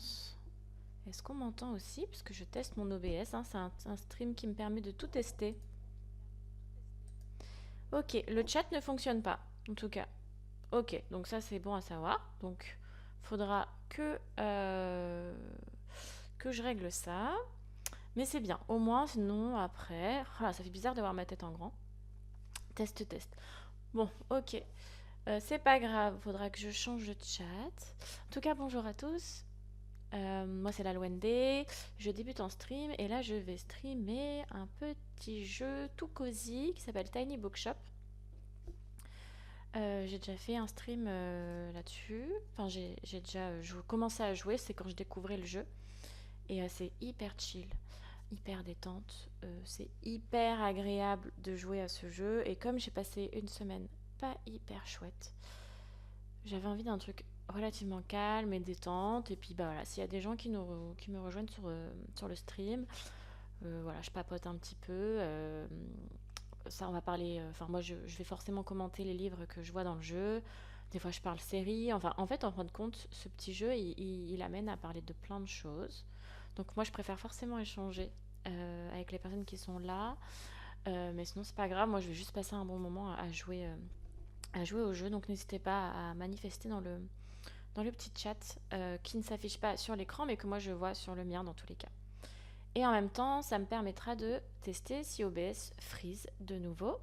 lance. Est-ce qu'on m'entend aussi? Parce que je teste mon OBS, hein, c'est un stream qui me permet de tout tester. Ok, le chat ne fonctionne pas, en tout cas. Ok, donc ça c'est bon à savoir. Donc, faudra que je règle ça. Mais c'est bien, au moins, sinon après... Ah, ça fait bizarre d'avoir ma tête en grand. Test, test. Bon, ok. C'est pas grave, faudra que je change de chat. En tout cas, bonjour à tous. Moi, c'est la Lwende. Je débute en stream et là, je vais streamer un petit jeu tout cosy qui s'appelle Tiny Bookshop. J'ai déjà fait un stream là-dessus. Enfin, j'ai déjà commencé à jouer, c'est quand je découvrais le jeu. Et c'est hyper chill, hyper détente. C'est hyper agréable de jouer à ce jeu. Et comme j'ai passé une semaine pas hyper chouette, j'avais envie d'un truc relativement calme et détente. Et puis bah voilà, s'il y a des gens qui me rejoignent sur le stream, voilà, je papote un petit peu. Ça, on va parler. Enfin, moi, je vais forcément commenter les livres que je vois dans le jeu. Des fois, je parle série. Enfin, en fait, en fin de compte, ce petit jeu, il amène à parler de plein de choses. Donc, moi, je préfère forcément échanger avec les personnes qui sont là. Mais sinon, c'est pas grave. Moi, je vais juste passer un bon moment à jouer au jeu. Donc, n'hésitez pas à manifester dans le petit chat qui ne s'affiche pas sur l'écran, mais que moi, je vois sur le mien dans tous les cas. Et en même temps, ça me permettra de tester si OBS freeze de nouveau.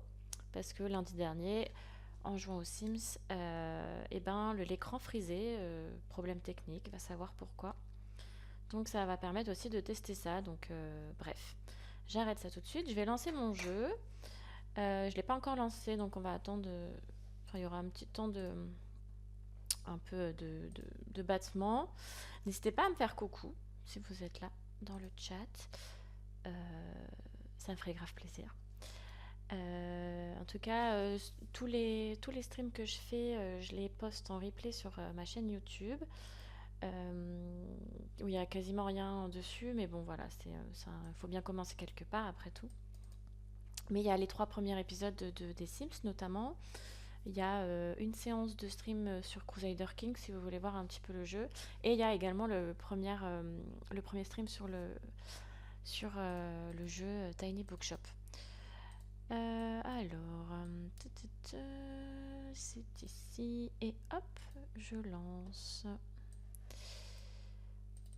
Parce que lundi dernier, en jouant aux Sims, eh ben, l'écran frisait, problème technique, va savoir pourquoi. Donc ça va permettre aussi de tester ça. Donc bref, j'arrête ça tout de suite. Je vais lancer mon jeu. Je ne l'ai pas encore lancé, donc on va attendre. Enfin, il y aura un petit temps un peu de battement. N'hésitez pas à me faire coucou si vous êtes là dans le chat. Euh, Ça me ferait grave plaisir. En tout cas, tous les streams que je fais, je les poste en replay sur ma chaîne YouTube, où il y a quasiment rien dessus, mais bon voilà, il faut bien commencer quelque part après tout. Mais il y a les 3 premiers épisodes des Sims notamment. Il y a une séance de stream sur Crusader Kings si vous voulez voir un petit peu le jeu. Et il y a également le premier stream sur le jeu Tiny Bookshop. Alors, c'est ici et hop, je lance.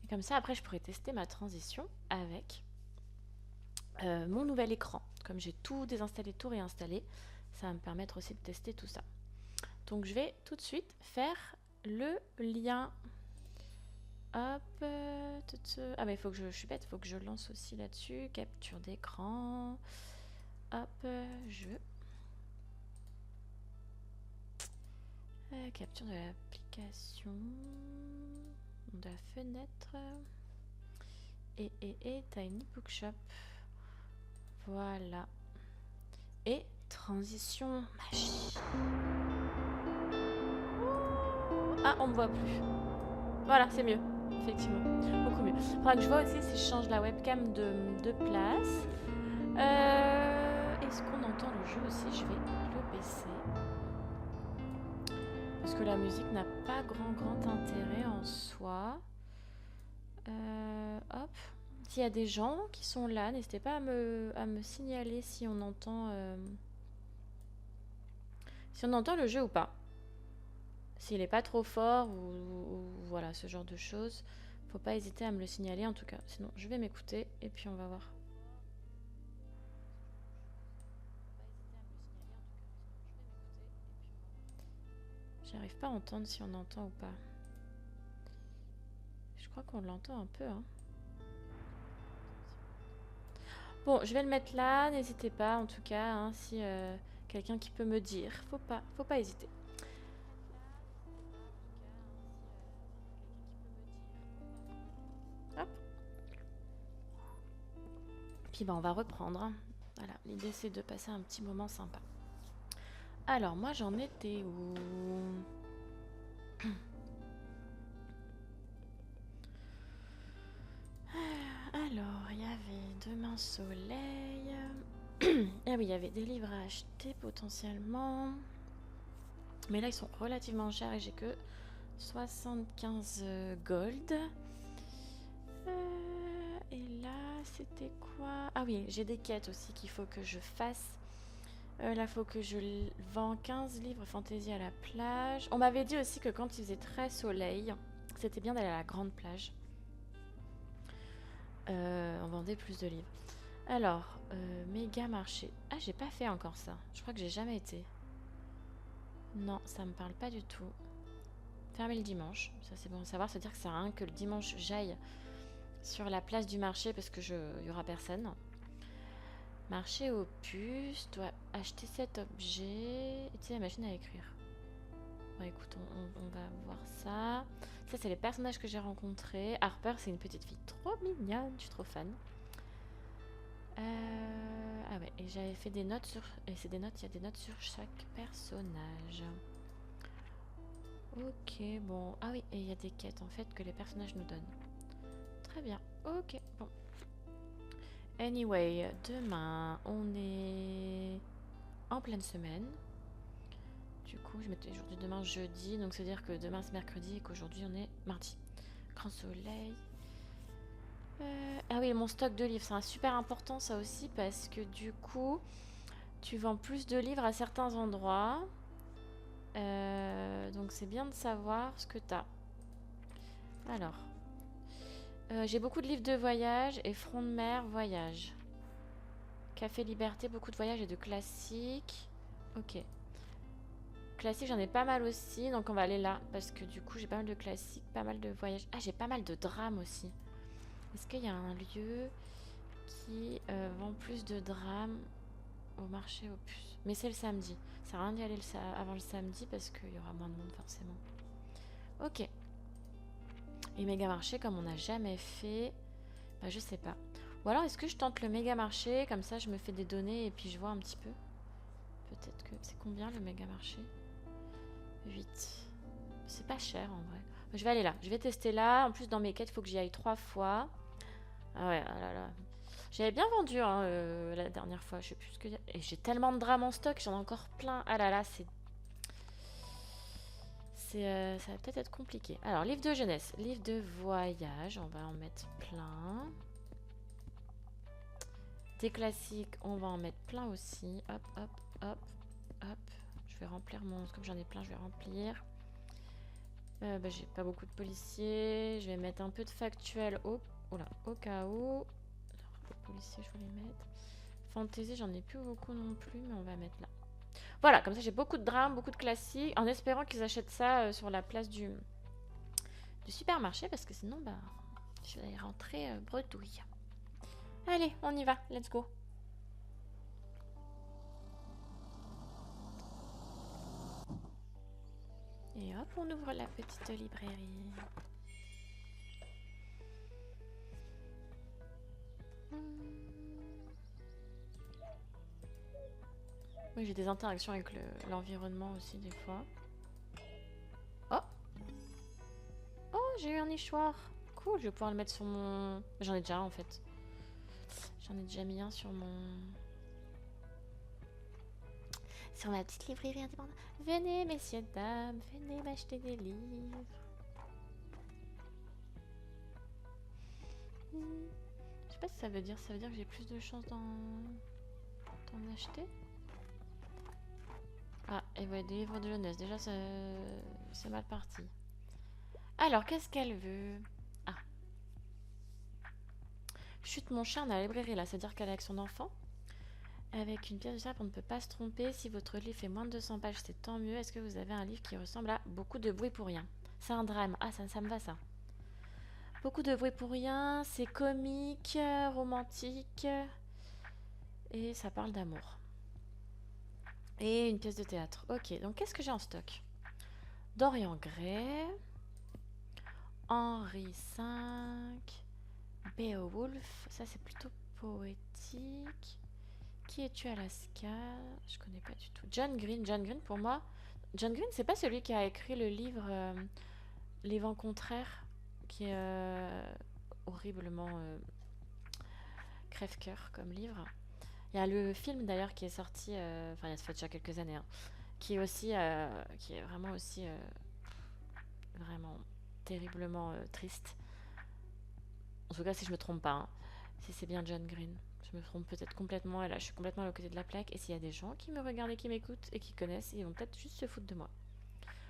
Et comme ça, après, je pourrais tester ma transition avec mon nouvel écran. Comme j'ai tout désinstallé, tout réinstallé, ça va me permettre aussi de tester tout ça. Donc, je vais tout de suite faire le lien. Hop. Ah, mais il faut que je suis bête, il faut que je lance aussi là-dessus. Capture d'écran. Hop, capture de l'application, de la fenêtre et Tiny Bookshop. Voilà. Et transition magique. Ah, on me voit plus. Voilà, c'est mieux. Effectivement, beaucoup mieux. Faudra que je vois aussi si je change la webcam de place. Est-ce qu'on entend le jeu aussi? Je vais le baisser. Parce que la musique n'a pas grand intérêt en soi. Hop. S'il y a des gens qui sont là, n'hésitez pas à me signaler si on entend le jeu ou pas. S'il n'est pas trop fort ou voilà, ce genre de choses. Faut pas hésiter à me le signaler en tout cas. Sinon, je vais m'écouter et puis on va voir. J'arrive pas à entendre si on entend ou pas. Je crois qu'on l'entend un peu, hein. Bon, je vais le mettre là. N'hésitez pas, en tout cas, hein, si quelqu'un qui peut me dire. Faut pas hésiter. Hop. Puis bah, on va reprendre. Voilà, l'idée c'est de passer un petit moment sympa. Alors, moi j'en étais où? Alors, il y avait Demain Soleil. Ah oui, il y avait des livres à acheter potentiellement. Mais là, ils sont relativement chers et j'ai que 75 gold. Et là, c'était quoi? Ah oui, j'ai des quêtes aussi qu'il faut que je fasse. Là, faut que je vends 15 livres fantasy à la plage. On m'avait dit aussi que quand il faisait très soleil, c'était bien d'aller à la grande plage. On vendait plus de livres. Alors, méga marché. Ah, j'ai pas fait encore ça. Je crois que j'ai jamais été. Non, ça me parle pas du tout. Fermer le dimanche. Ça, c'est bon à savoir. C'est-à-dire que ça sert à rien que le dimanche, j'aille sur la place du marché parce que y aura personne. Marché aux puces. Dois acheter cet objet. Utiliser la machine à écrire. Bon, écoute, on va voir ça. Ça, c'est les personnages que j'ai rencontrés. Harper, c'est une petite fille trop mignonne. Je suis trop fan. Ah ouais, et j'avais fait des notes sur... Et c'est des notes, il y a des notes sur chaque personnage. Ok, bon... Ah oui, et il y a des quêtes, en fait, que les personnages nous donnent. Très bien, ok, bon. Anyway, demain, on est en pleine semaine. Du coup, je mettais aujourd'hui demain jeudi, donc c'est-à-dire que demain c'est mercredi et qu'aujourd'hui on est mardi. Grand soleil. Ah oui, mon stock de livres, c'est super important ça aussi parce que du coup, tu vends plus de livres à certains endroits. Donc c'est bien de savoir ce que t'as. Alors, j'ai beaucoup de livres de voyage et front de mer, voyage. Café Liberté, beaucoup de voyages et de classiques. Ok. Classiques, j'en ai pas mal aussi, donc on va aller là. Parce que du coup, j'ai pas mal de classiques, pas mal de voyages. Ah, j'ai pas mal de drames aussi. Est-ce qu'il y a un lieu qui vend plus de drames au marché aux puces? Mais c'est le samedi. Ça sert à rien d'y aller avant le samedi parce qu'il y aura moins de monde forcément. Ok. Et méga marché, comme on n'a jamais fait, bah je sais pas. Ou alors est-ce que je tente le méga marché, comme ça je me fais des données et puis je vois un petit peu. Peut-être que... C'est combien le méga marché? 8. C'est pas cher en vrai. Je vais aller là, je vais tester là. En plus dans mes quêtes, il faut que j'y aille 3 fois. Ah ouais, ah là là. J'avais bien vendu hein, la dernière fois, je sais plus ce que... Et j'ai tellement de drames en stock, j'en ai encore plein. Ah là là, ça va peut-être être compliqué. Alors, livre de jeunesse, livre de voyage, on va en mettre plein. Des classiques, on va en mettre plein aussi. Hop, hop, hop, hop. Je vais remplir mon... Comme j'en ai plein, je vais remplir. Bah, j'ai pas beaucoup de policiers. Je vais mettre un peu de factuel au cas où. Alors, les policiers, je vais les mettre. Fantasy, j'en ai plus beaucoup non plus, mais on va mettre là. Voilà, comme ça j'ai beaucoup de drames, beaucoup de classiques, en espérant qu'ils achètent ça sur la place du supermarché, parce que sinon, bah, je vais rentrer bredouille. Allez, on y va, let's go. Et hop, on ouvre la petite librairie. Oui, j'ai des interactions avec l'environnement aussi des fois. Oh, oh, j'ai eu un nichoir. Cool, je vais pouvoir le mettre sur mon... J'en ai déjà en fait. J'en ai déjà mis un sur ma petite librairie indépendante. Venez, messieurs, dames, venez m'acheter des livres. Je sais pas ce que ça veut dire. Ça veut dire que j'ai plus de chances d'en acheter. Ah, et ouais, des livres de jeunesse. Déjà, c'est mal parti. Alors, qu'est-ce qu'elle veut? Ah. Chute mon chat, on a la librairie là. C'est-à-dire qu'elle est avec son enfant. Avec une pièce de ça, on ne peut pas se tromper. Si votre livre fait moins de 200 pages, c'est tant mieux. Est-ce que vous avez un livre qui ressemble à beaucoup de bruit pour rien? C'est un drame. Ah, ça me va ça. Beaucoup de bruit pour rien. C'est comique, romantique. Et ça parle d'amour. Et une pièce de théâtre. Ok, donc qu'est-ce que j'ai en stock? Dorian Gray. Henri V. Beowulf. Ça, c'est plutôt poétique. Qui es-tu, Alaska? Je connais pas du tout. John Green. John Green, pour moi... John Green, c'est pas celui qui a écrit le livre Les vents contraires, qui est horriblement crève-cœur comme livre. Il y a le film d'ailleurs qui est sorti, enfin il y a fait déjà quelques années, hein, qui est aussi, qui est vraiment aussi vraiment terriblement triste. En tout cas, si je me trompe pas, hein. Si c'est bien John Green. Je me trompe peut-être complètement, et là je suis complètement à l'autre côté de la plaque. Et s'il y a des gens qui me regardent et qui m'écoutent et qui connaissent, ils vont peut-être juste se foutre de moi.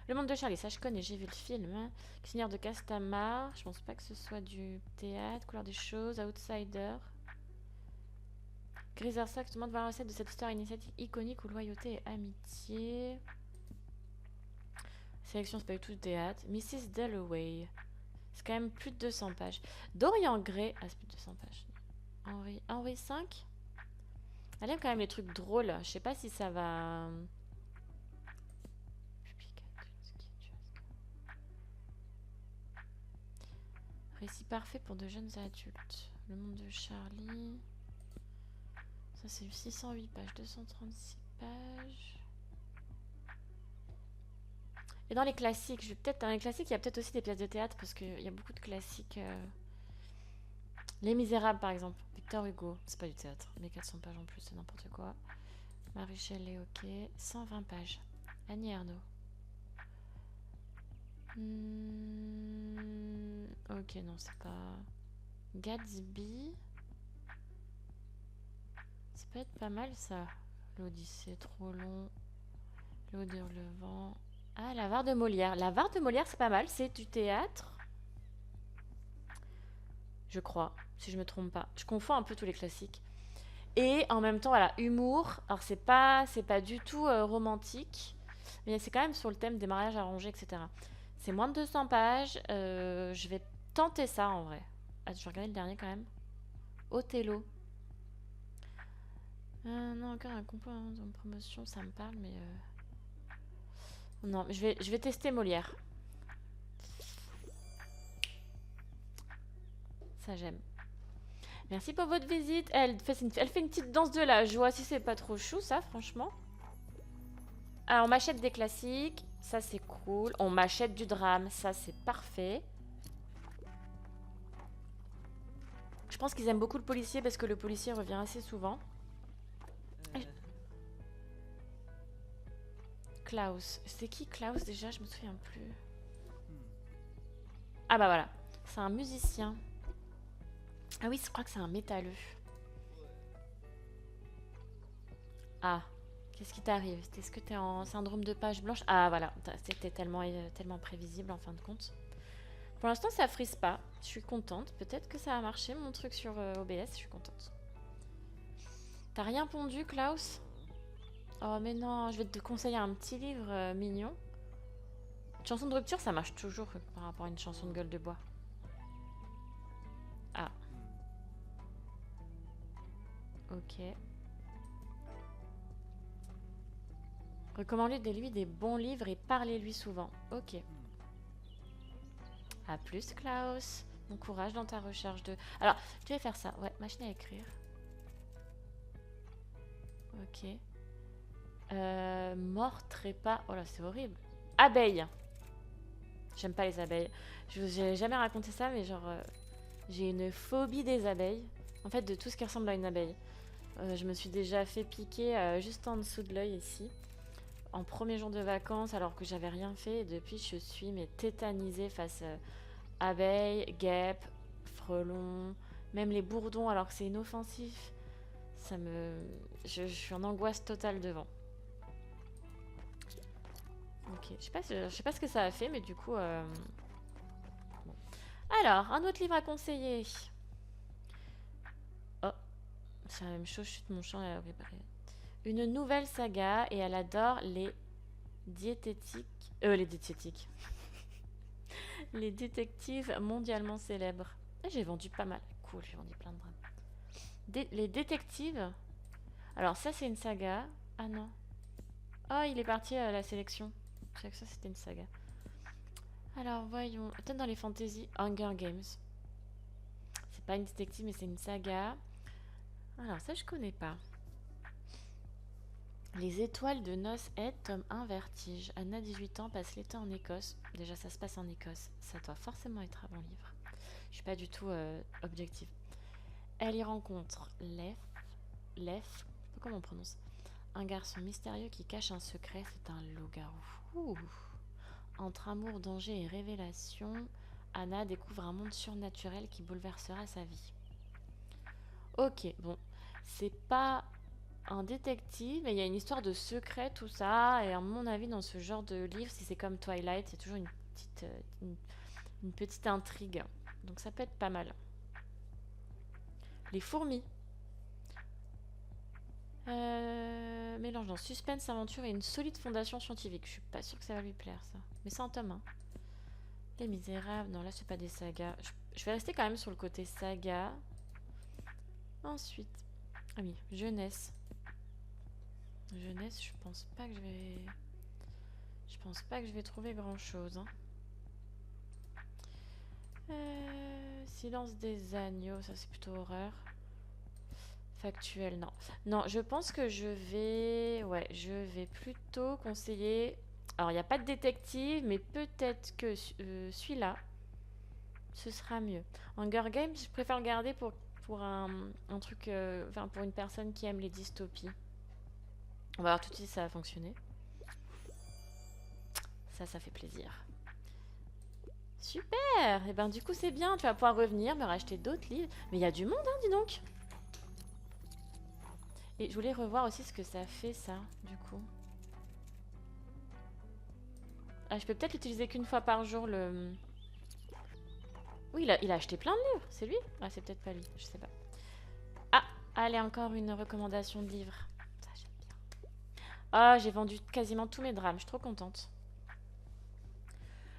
Le monde de Charlie, ça je connais, j'ai vu le film. Hein. Cuisinière de Castamar, je pense pas que ce soit du théâtre. Couleur des choses, Outsider. Grisarsac demande voir la recette de cette histoire initiatique iconique où loyauté et amitié. Sélection, c'est pas du tout du théâtre. Mrs. Dalloway. C'est quand même plus de 200 pages. Dorian Gray. Ah, c'est plus de 200 pages. Henri V. Elle aime quand même les trucs drôles. Je sais pas si ça va. Récit parfait pour de jeunes adultes. Le monde de Charlie. Ça, c'est 608 pages, 236 pages. Et dans les classiques, dans les classiques, il y a peut-être aussi des pièces de théâtre parce qu'il y a beaucoup de classiques. Les Misérables, par exemple. Victor Hugo, c'est pas du théâtre. Mais 400 pages en plus, c'est n'importe quoi. Marie-Chelle ok. 120 pages. Annie Ernaux. Ok, non, c'est pas. Gatsby. Ça peut être pas mal ça. L'Odyssée, trop long. L'eau de le vent. Ah, l'avare de Molière. L'avare de Molière, c'est pas mal. C'est du théâtre. Je crois, si je me trompe pas. Je confonds un peu tous les classiques. Et en même temps, voilà, humour. Alors, c'est pas du tout romantique. Mais c'est quand même sur le thème des mariages arrangés, etc. C'est moins de 200 pages. Je vais tenter ça en vrai. Ah, je vais regarder le dernier quand même. Othello. Non, encore un compo en promotion, ça me parle, mais. Non, mais je vais tester Molière. Ça, j'aime. Merci pour votre visite. Elle fait une petite danse de la joie. Si c'est pas trop chou, ça, franchement. Ah, on m'achète des classiques. Ça, c'est cool. On m'achète du drame. Ça, c'est parfait. Je pense qu'ils aiment beaucoup le policier parce que le policier revient assez souvent. Klaus. C'est qui Klaus déjà? Je me souviens plus. Ah bah voilà. C'est un musicien. Ah oui, je crois que c'est un métalleux. Ah. Qu'est-ce qui t'arrive? Est-ce que t'es en syndrome de page blanche? Ah voilà. C'était tellement prévisible en fin de compte. Pour l'instant, ça frise pas. Je suis contente. Peut-être que ça a marché mon truc sur OBS. Je suis contente. T'as rien pondu, Klaus? Oh, mais non, je vais te conseiller un petit livre mignon. Une chanson de rupture, ça marche toujours par rapport à une chanson de gueule de bois. Ah. Ok. Recommandez-lui des bons livres et parlez-lui souvent. Ok. À plus, Klaus. Bon courage dans ta recherche de... Alors, je vais faire ça. Ouais, machine à écrire. Ok. Mort trépas. Oh là, c'est horrible. Abeille. J'aime pas les abeilles. Je vous ai jamais raconté ça, mais genre... j'ai une phobie des abeilles. En fait, de tout ce qui ressemble à une abeille. Je me suis déjà fait piquer juste en dessous de l'œil ici. En premier jour de vacances, alors que j'avais rien fait. Et depuis, je suis tétanisée face abeilles, guêpes, frelons, même les bourdons, alors que c'est inoffensif. Ça me... Je suis en angoisse totale devant. Ok, je sais pas ce que ça a fait, mais du coup... Bon. Alors, un autre livre à conseiller. Oh, c'est la même chose, chute mon champ à préparer. Une nouvelle saga, et elle adore les diététiques... les diététiques. Les détectives mondialement célèbres. Ah, j'ai vendu pas mal. Cool, j'ai vendu plein de drames. Les détectives. Alors ça c'est une saga. Ah non. Oh il est parti à la sélection. Je savais que ça c'était une saga. Alors voyons. Peut-être dans les fantasy Hunger Games. C'est pas une détective mais c'est une saga. Alors ça je connais pas. Les étoiles de noces Ed, tome 1, Vertige. Anna, 18 ans, passe l'été en Écosse. Déjà ça se passe en Écosse. Ça doit forcément être un bon livre. Je suis pas du tout objective. Elle y rencontre Lef, je sais pas comment on prononce, un garçon mystérieux qui cache un secret, c'est un loup-garou. Entre amour, danger et révélation, Anna découvre un monde surnaturel qui bouleversera sa vie. Ok, bon, c'est pas un détective, mais il y a une histoire de secret, tout ça. Et à mon avis, dans ce genre de livre, si c'est comme Twilight, c'est toujours une petite intrigue. Donc ça peut être pas mal. Les fourmis. Mélange dans suspense, aventure et une solide fondation scientifique. Je suis pas sûre que ça va lui plaire, ça. Mais c'est un tome 1. Les Misérables. Non, là, c'est pas des sagas. Je vais rester quand même sur le côté saga. Ensuite. Ah oui, jeunesse. Jeunesse, je pense pas que je vais... Je pense pas que je vais trouver grand-chose. Hein. Silence des agneaux, ça c'est plutôt horreur. Factuel, non. Non, je pense que je vais... Ouais, je vais plutôt conseiller... Alors, il n'y a pas de détective, mais peut-être que celui-là, ce sera mieux. Hunger Games, je préfère le garder pour un truc... Enfin, pour une personne qui aime les dystopies. On va voir tout de suite si ça va fonctionner. Ça fait plaisir. Super! Et ben du coup, c'est bien. Tu vas pouvoir revenir, me racheter d'autres livres. Mais il y a du monde, hein, dis donc! Et je voulais revoir aussi ce que ça fait, ça, du coup. Ah, je peux peut-être l'utiliser qu'une fois par jour, le... Oui, il a acheté plein de livres. C'est lui? Ah, c'est peut-être pas lui. Je sais pas. Ah! Allez, encore une recommandation de livre. Ça, j'aime bien. Ah, j'ai vendu quasiment tous mes drames. Je suis trop contente.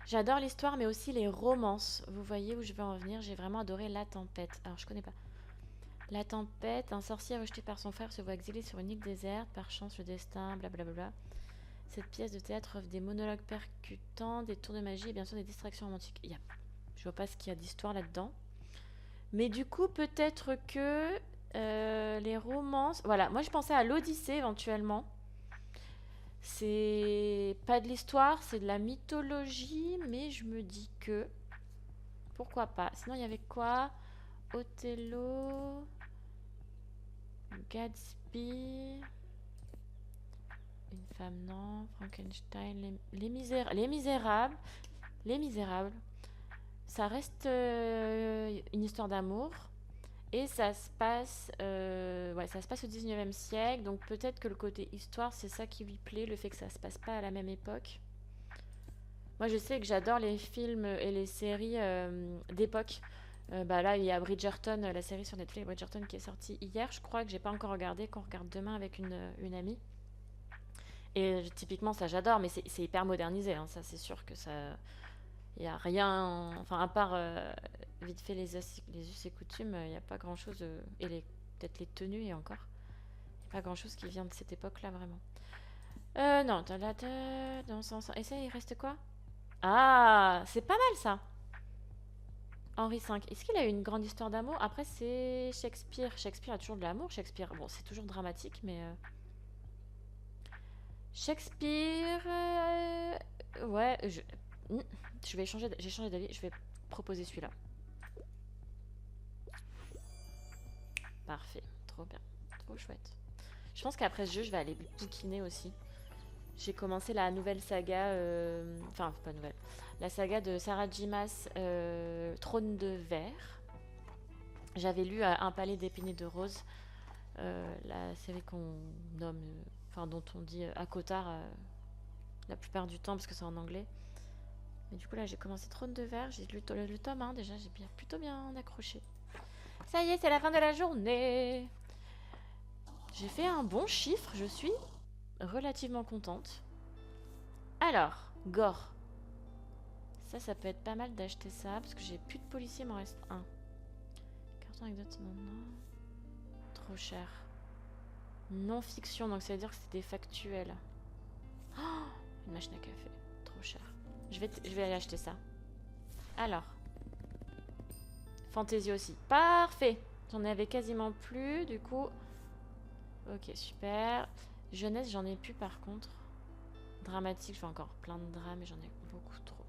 J'adore l'histoire, mais aussi les romances. Vous voyez où je veux en venir? J'ai vraiment adoré La Tempête. Alors, je connais pas. La Tempête, un sorcier rejeté par son frère se voit exilé sur une île déserte. Par chance, le destin, blablabla. Cette pièce de théâtre offre des monologues percutants, des tours de magie et bien sûr des distractions romantiques. Je vois pas ce qu'il y a d'histoire là-dedans. Mais du coup, peut-être que les romances... Voilà, moi je pensais à l'Odyssée éventuellement. C'est pas de l'histoire, c'est de la mythologie, mais je me dis que... Pourquoi pas? Sinon, il y avait quoi? Othello... Gatsby... Une femme, non. Frankenstein... Les Misérables. Les Misérables. Ça reste une histoire d'amour. Et ça se passe, ça se passe au 19e siècle. Donc peut-être que le côté histoire, c'est ça qui lui plaît, le fait que ça se passe pas à la même époque. Moi, je sais que j'adore les films et les séries d'époque. Là, il y a Bridgerton, la série sur Netflix Bridgerton qui est sortie hier. Je crois que j'ai pas encore regardé, qu'on regarde demain avec une amie. Et typiquement, ça j'adore, mais c'est hyper modernisé. Hein, ça, c'est sûr que ça... Il n'y a rien... Enfin, à part vite fait les us et coutumes, il n'y a pas grand-chose... et peut-être les tenues, et encore. Il n'y a pas grand-chose qui vient de cette époque-là, vraiment. Non, dans ce sens... Et ça, il reste quoi? Ah, c'est pas mal, ça. Henri V. Est-ce qu'il a eu une grande histoire d'amour? Après, c'est Shakespeare. Shakespeare a toujours de l'amour, Shakespeare. Bon, c'est toujours dramatique, mais... Shakespeare... Ouais, je vais changer... J'ai changé d'avis. Je vais proposer celui-là. Parfait. Trop bien. Trop chouette. Je pense qu'après ce jeu, je vais aller bouquiner aussi. J'ai commencé la nouvelle saga... Enfin, pas nouvelle. La saga de Sarah J. Maas, Trône de Verre. J'avais lu Un palais d'épines et de roses. La série qu'on nomme... Enfin, dont on dit à Cotard la plupart du temps, parce que c'est en anglais. Mais du coup, là, j'ai commencé Trône de Verre. J'ai lu le tome 1, déjà. J'ai plutôt bien accroché. Ça y est, c'est la fin de la journée. J'ai fait un bon chiffre. Je suis relativement contente. Alors, gore. Ça peut être pas mal d'acheter ça, parce que j'ai plus de policiers, il m'en reste un. Carton anecdote, non. Trop cher. Non-fiction, donc ça veut dire que c'est des factuels. Oh, une machine à café. Trop cher. Je vais aller acheter ça. Alors. Fantasy aussi. Parfait. J'en avais quasiment plus, du coup. Ok, super. Jeunesse, j'en ai plus par contre. Dramatique, je fais encore plein de drames, mais j'en ai beaucoup trop.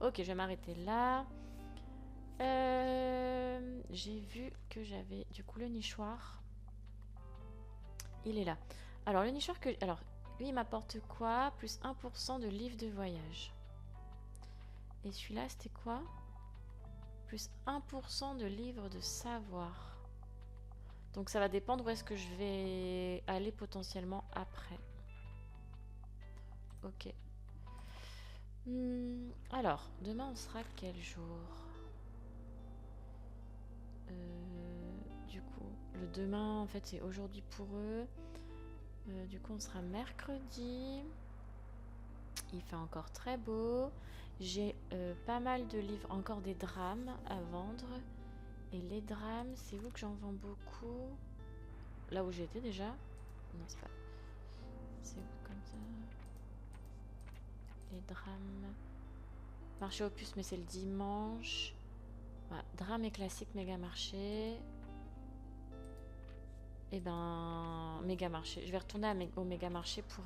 Ok, je vais m'arrêter là. J'ai vu que j'avais du coup le nichoir. Il est là. Alors, le nichoir que... Alors, lui, il m'apporte quoi? Plus 1% de livres de voyage. Et celui-là, c'était quoi? Plus 1% de livres de savoir. Donc ça va dépendre où est-ce que je vais aller potentiellement après. Ok. Alors, demain on sera quel jour? Du coup, le demain en fait c'est aujourd'hui pour eux. Du coup on sera mercredi. Il fait encore très beau. J'ai pas mal de livres, encore des drames à vendre. Et les drames, c'est où que j'en vends beaucoup? Là où j'étais déjà? Non, c'est pas. C'est où comme ça? Les drames. Marché opus, mais c'est le dimanche. Voilà, drame et classique, méga marché. Et ben, méga marché. Je vais retourner au méga marché pour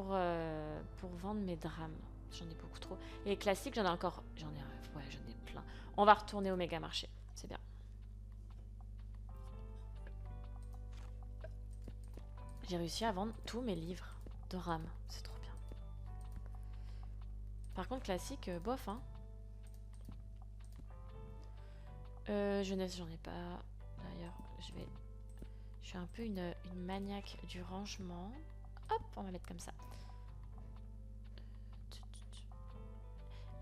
vendre mes drames. J'en ai beaucoup trop. Et les classiques, j'en ai encore. Ouais, j'en ai plein. On va retourner au méga marché. C'est bien. J'ai réussi à vendre tous mes livres de rame. C'est trop bien. Par contre, classique, bof, hein. Jeunesse, j'en ai pas. D'ailleurs, je suis un peu une maniaque du rangement. Hop, on va mettre comme ça.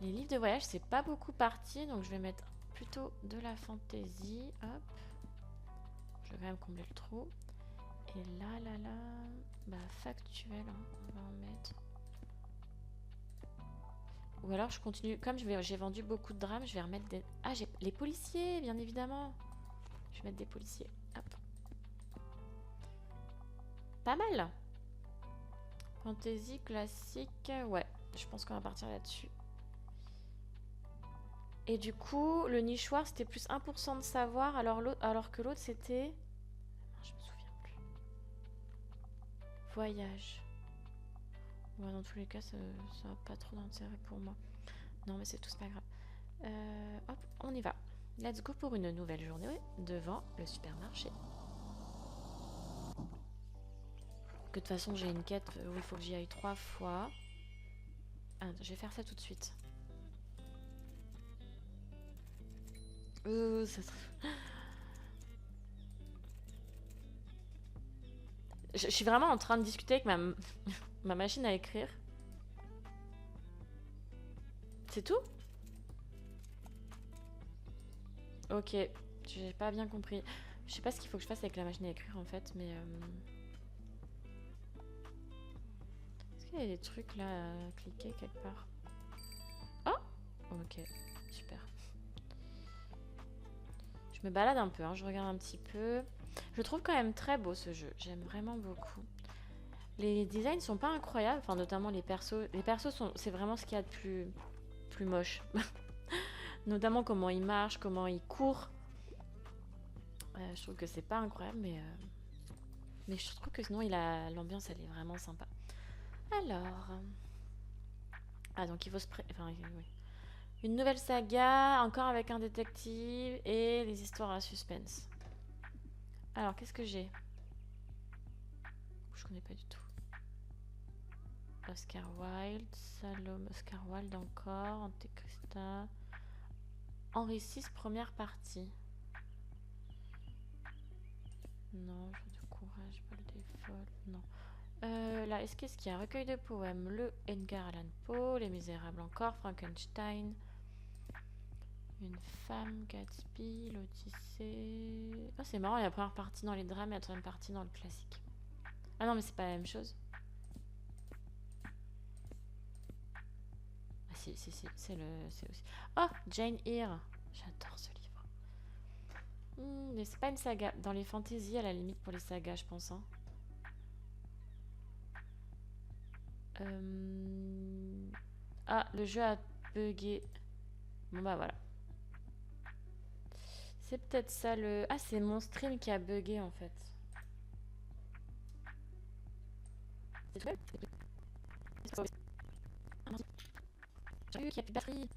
Les livres de voyage, c'est pas beaucoup parti, donc je vais mettre plutôt de la fantaisie. Hop. Je vais quand même combler le trou. Et là, bah factuel, hein, on va en mettre. Ou alors je continue, comme j'ai vendu beaucoup de drames, je vais remettre des... Ah, j'ai les policiers, bien évidemment. Je vais mettre des policiers. Hop. Pas mal. Fantasy, classique, ouais. Je pense qu'on va partir là-dessus. Et du coup, le nichoir, c'était plus 1% de savoir, alors que l'autre, c'était... Je me souviens plus. Voyage. Ouais, dans tous les cas, ça n'a pas trop d'intérêt pour moi. Non, mais c'est tout, c'est pas grave. Hop, on y va. Let's go pour une nouvelle journée devant le supermarché. Que de toute façon, j'ai une quête où il faut que j'y aille 3 fois. Ah, je vais faire ça tout de suite. Ça serait... Je suis vraiment en train de discuter avec ma machine à écrire. C'est tout? Ok, j'ai pas bien compris. Je sais pas ce qu'il faut que je fasse avec la machine à écrire en fait, mais... Est-ce qu'il y a des trucs là à cliquer quelque part? Oh, ok, super. Je me balade un peu, hein, je regarde un petit peu. Je trouve quand même très beau ce jeu, j'aime vraiment beaucoup. Les designs sont pas incroyables, enfin notamment les persos. Les persos c'est vraiment ce qu'il y a de plus moche. Notamment comment ils marchent, comment ils courent. Je trouve que c'est pas incroyable, mais je trouve que sinon l'ambiance elle est vraiment sympa. Alors, ah donc il faut enfin oui. Une nouvelle saga, encore avec un détective et les histoires à suspense. Alors qu'est-ce que j'ai? Je connais pas du tout. Oscar Wilde, Salome, Oscar Wilde encore, Antéchrista. Henri VI, première partie. Non, jeu de courage, pas le default, non. Là, qu'est-ce qu'il y a? Un recueil de poèmes, le Edgar Allan Poe, Les Misérables encore, Frankenstein, Une femme, Gatsby, l'Odyssée. Oh, c'est marrant, il y a la première partie dans les drames et la troisième partie dans le classique. Ah non, mais c'est pas la même chose. Ah si, c'est aussi... Oh, Jane Eyre. J'adore ce livre. Mais c'est pas une saga. Dans les fantaisies, à la limite, pour les sagas, je pense. Hein. Ah, le jeu a bugué. Bon bah voilà. C'est peut-être ça le... Ah, c'est mon stream qui a bugué en fait. C'est tout. J'ai vu qu'il n'y a plus de batterie.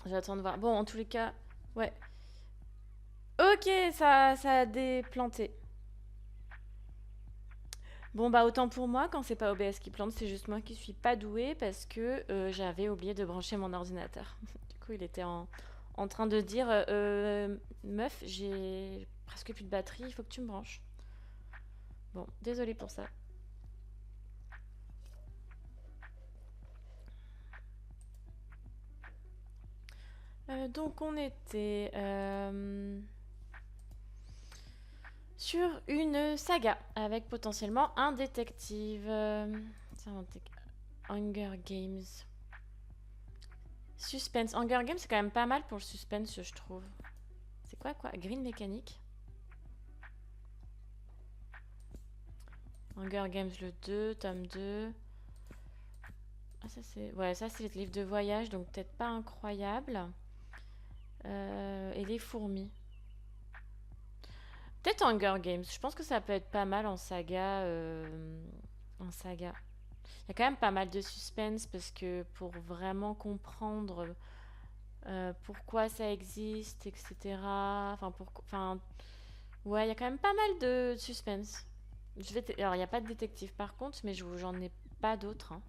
J'attends de voir. Bon, en tous les cas, ouais. Ok, ça a déplanté. Bon, bah autant pour moi, quand c'est pas OBS qui plante, c'est juste moi qui suis pas douée parce que j'avais oublié de brancher mon ordinateur. Du coup, il était en train de dire meuf, j'ai presque plus de batterie, il faut que tu me branches. Bon, désolée pour ça. Donc, on était sur une saga avec potentiellement un détective. Hunger Games. Suspense. Hunger Games, c'est quand même pas mal pour le suspense, je trouve. C'est quoi Green Mécanique. Hunger Games le 2, tome 2. Ah, ça c'est... Ouais, ça c'est les livres de voyage, donc peut-être pas incroyable. Et les fourmis. Peut-être Hunger Games. Je pense que ça peut être pas mal en saga. En saga. Il y a quand même pas mal de suspense parce que pour vraiment comprendre pourquoi ça existe, etc. Enfin, ouais, il y a quand même pas mal de suspense. Alors, il n'y a pas de détective par contre, mais j'en ai pas d'autres. Hein.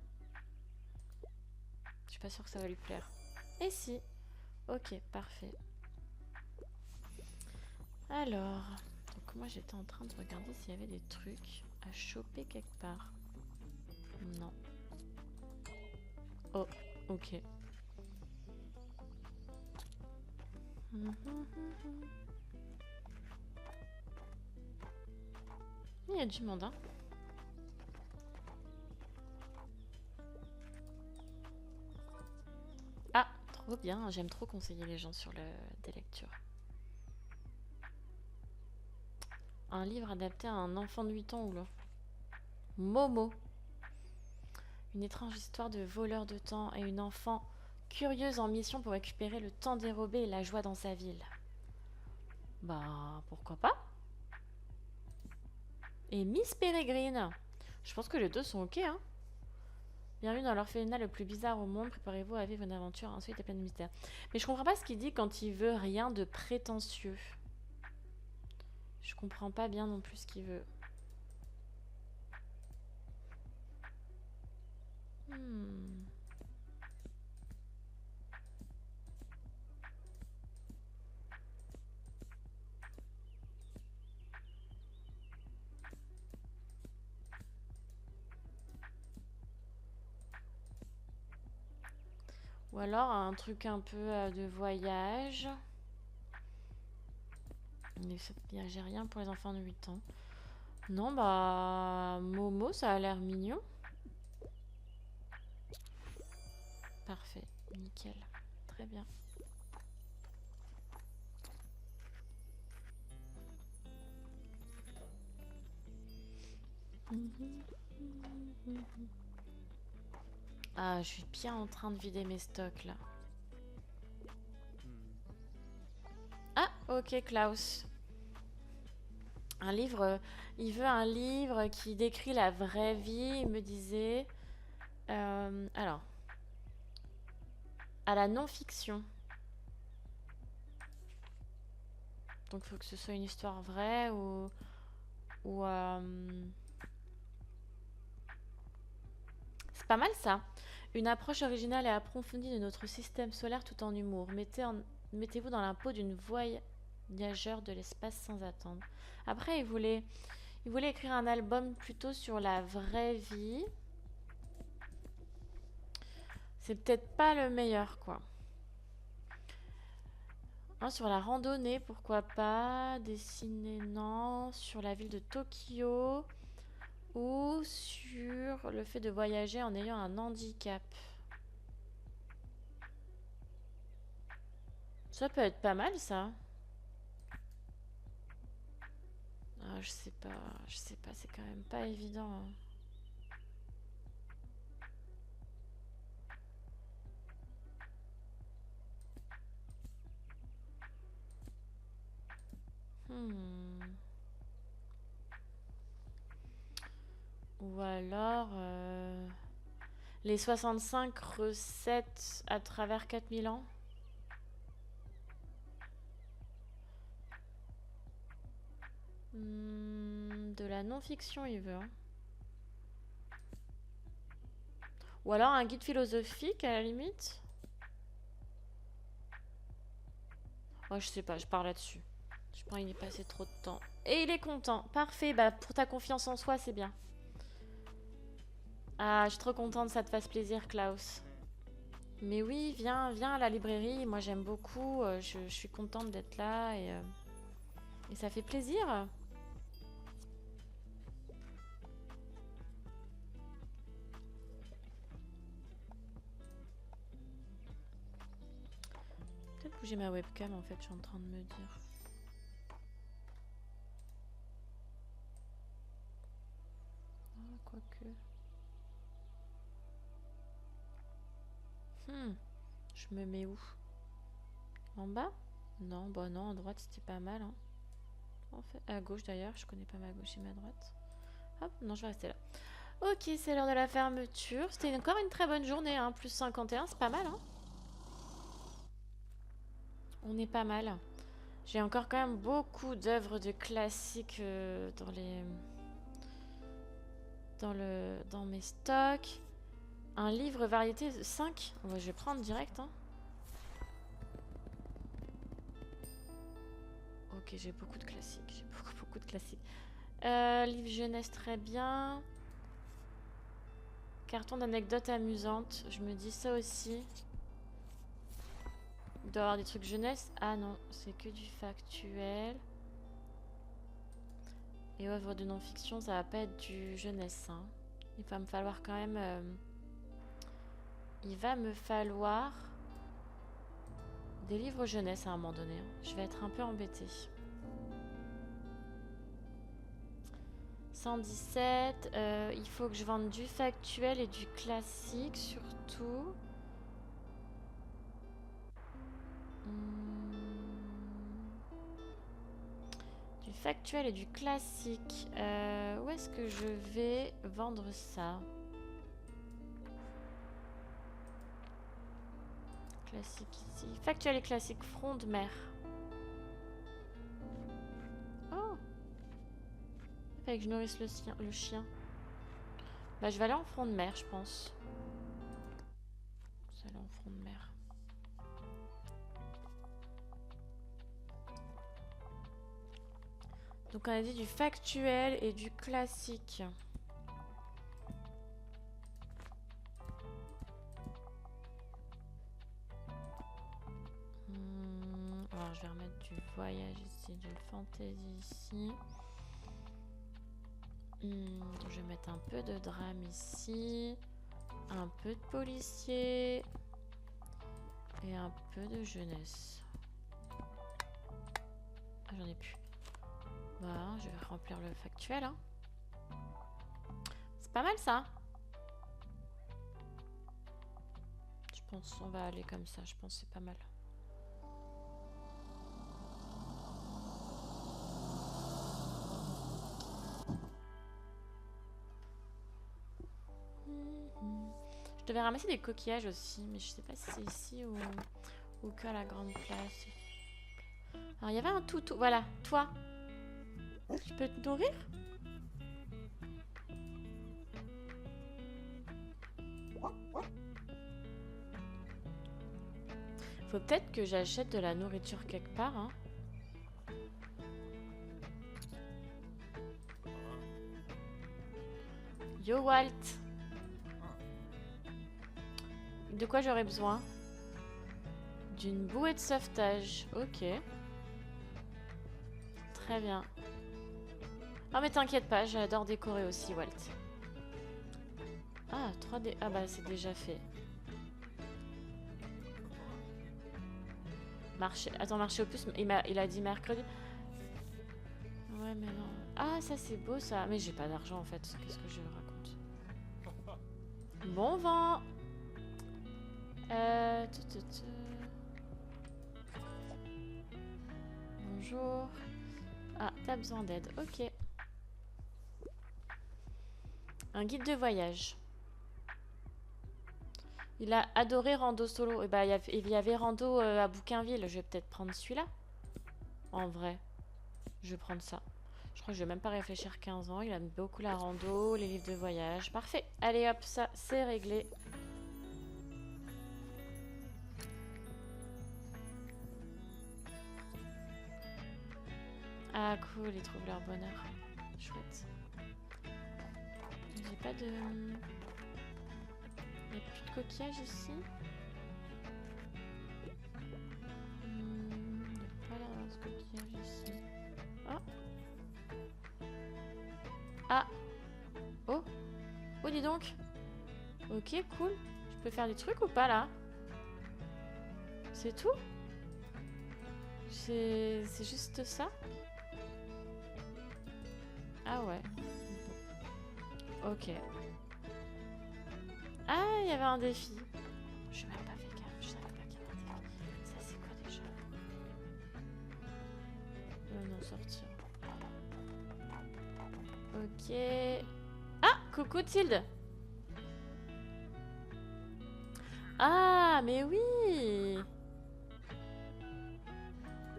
Je suis pas sûre que ça va lui plaire. Et si. Ok, parfait. Alors, donc moi j'étais en train de regarder s'il y avait des trucs à choper quelque part. Non. Oh, ok. Il y a du monde, hein. Ah, trop bien. J'aime trop conseiller les gens sur des lectures. Un livre adapté à un enfant de 8 ans ou là. Momo. Une étrange histoire de voleur de temps et une enfant curieuse en mission pour récupérer le temps dérobé et la joie dans sa ville. Bah, pourquoi pas. Et Miss Peregrine. Je pense que les deux sont ok, hein. Bienvenue dans l'orphelinat le plus bizarre au monde. Préparez-vous à vivre une aventure ensuite et pleine de mystères. Mais je comprends pas ce qu'il dit quand il veut rien de prétentieux. Je comprends pas bien non plus ce qu'il veut. Hmm. Ou alors un truc un peu de voyage. Mais j'ai rien pour les enfants de 8 ans. Non, bah... Momo, ça a l'air mignon. Parfait, nickel. Très bien. Ah, je suis bien en train de vider mes stocks, là. Ah, ok, Klaus. Un livre... il veut un livre qui décrit la vraie vie, il me disait... alors... À la non-fiction. Donc, il faut que ce soit une histoire vraie ou... Ou... C'est pas mal, ça. Une approche originale et approfondie de notre système solaire tout en humour. Mettez-vous dans la peau d'une voyageur de l'espace sans attendre. Après, il voulait écrire un album plutôt sur la vraie vie. C'est peut-être pas le meilleur, quoi. Hein, sur la randonnée, pourquoi pas. Dessiner, non. Sur la ville de Tokyo. Ou sur le fait de voyager en ayant un handicap. Ça peut être pas mal, ça. Ah, je sais pas, c'est quand même pas évident. Hein. Hmm. Ou alors les 65 recettes à travers 4000 ans. De la non-fiction, il veut. Hein. Ou alors un guide philosophique, à la limite. Oh, je sais pas, je pars là-dessus. Je pense qu'il y passé trop de temps. Et il est content. Parfait, bah pour ta confiance en soi, c'est bien. Ah, je suis trop contente que ça te fasse plaisir, Klaus. Mais oui, viens à la librairie. Moi, j'aime beaucoup. Je suis contente d'être là et ça fait plaisir. Peut-être bouger ma webcam, en fait, je suis en train de me dire. Ah, quoique. Je me mets où? En bas? Non, bah non, à droite, c'était pas mal. Hein. En fait, à gauche d'ailleurs, je connais pas ma gauche et ma droite. Hop, non, je vais rester là. Ok, c'est l'heure de la fermeture. C'était encore une très bonne journée, hein. Plus 51, c'est pas mal, hein. On est pas mal. J'ai encore quand même beaucoup d'œuvres de classiques dans mes stocks. Un livre variété 5. Ouais, je vais prendre direct, hein. Ok, j'ai beaucoup de classiques. J'ai beaucoup de classiques. Livre jeunesse, très bien. Carton d'anecdotes amusantes. Je me dis ça aussi. Il doit y avoir des trucs jeunesse. Ah non, c'est que du factuel. Et œuvres de non-fiction, ça va pas être du jeunesse. Hein. Il va me falloir quand même... Il va me falloir... des livres jeunesse à un moment donné. Hein. Je vais être un peu embêtée. 117. Il faut que je vende du factuel et du classique surtout. Du factuel et du classique. Où est-ce que je vais vendre ça? Classique ici. Factuel et classique. Front de mer. Oh! Fallait que je nourrisse le chien. Bah, je vais aller en front de mer, je pense. Je vais aller en front de mer. Donc on a dit du factuel et du classique. Alors je vais remettre du voyage ici, du fantasy ici. Je vais mettre un peu de drame ici. Un peu de policier. Et un peu de jeunesse. Ah, j'en ai plus. Voilà, je vais remplir le factuel. Hein. C'est pas mal ça. Je pense qu'on va aller comme ça. Je pense que c'est pas mal. Je devais ramasser des coquillages aussi, mais je sais pas si c'est ici ou que à la grande place. Alors il y avait un toutou. Voilà, toi. Je peux te nourrir? Faut peut-être que j'achète de la nourriture quelque part. Hein. Yo Walt. De quoi j'aurais besoin? D'une bouée de sauvetage. Ok. Très bien. Non mais t'inquiète pas, j'adore décorer aussi, Walt. Ah, 3D. Ah bah c'est déjà fait. Marché. Attends, marché au plus. Il a dit mercredi. Ouais mais non. Ah ça c'est beau ça. Mais j'ai pas d'argent en fait. Qu'est-ce que je raconte? Bon vent. Bonjour. Ah, t'as besoin d'aide. Ok. Un guide de voyage. Il a adoré Rando Solo. Et bah, il y avait Rando à Bouquinville. Je vais peut-être prendre celui-là. En vrai. Je vais prendre ça. Je crois que je vais même pas réfléchir 15 ans. Il aime beaucoup la rando, les livres de voyage. Parfait. Allez hop, ça, c'est réglé. Ah cool, ils trouvent leur bonheur. Chouette. J'ai pas de... Il n'y a plus de coquillages ici. Il n'y a pas l'air d'avoir de coquillages ici. Ah. Ah. Oh. Oh, dis donc. Ok, cool. Je peux faire des trucs ou pas là? C'est tout? C'est juste ça? Ah ouais. Ok. Ah, il y avait un défi. Je suis même pas fait gaffe, je savais pas qu'il y avait un défi. Ça c'est quoi déjà? Non, sortir. Ok. Ah, coucou Tilde. Ah, mais oui.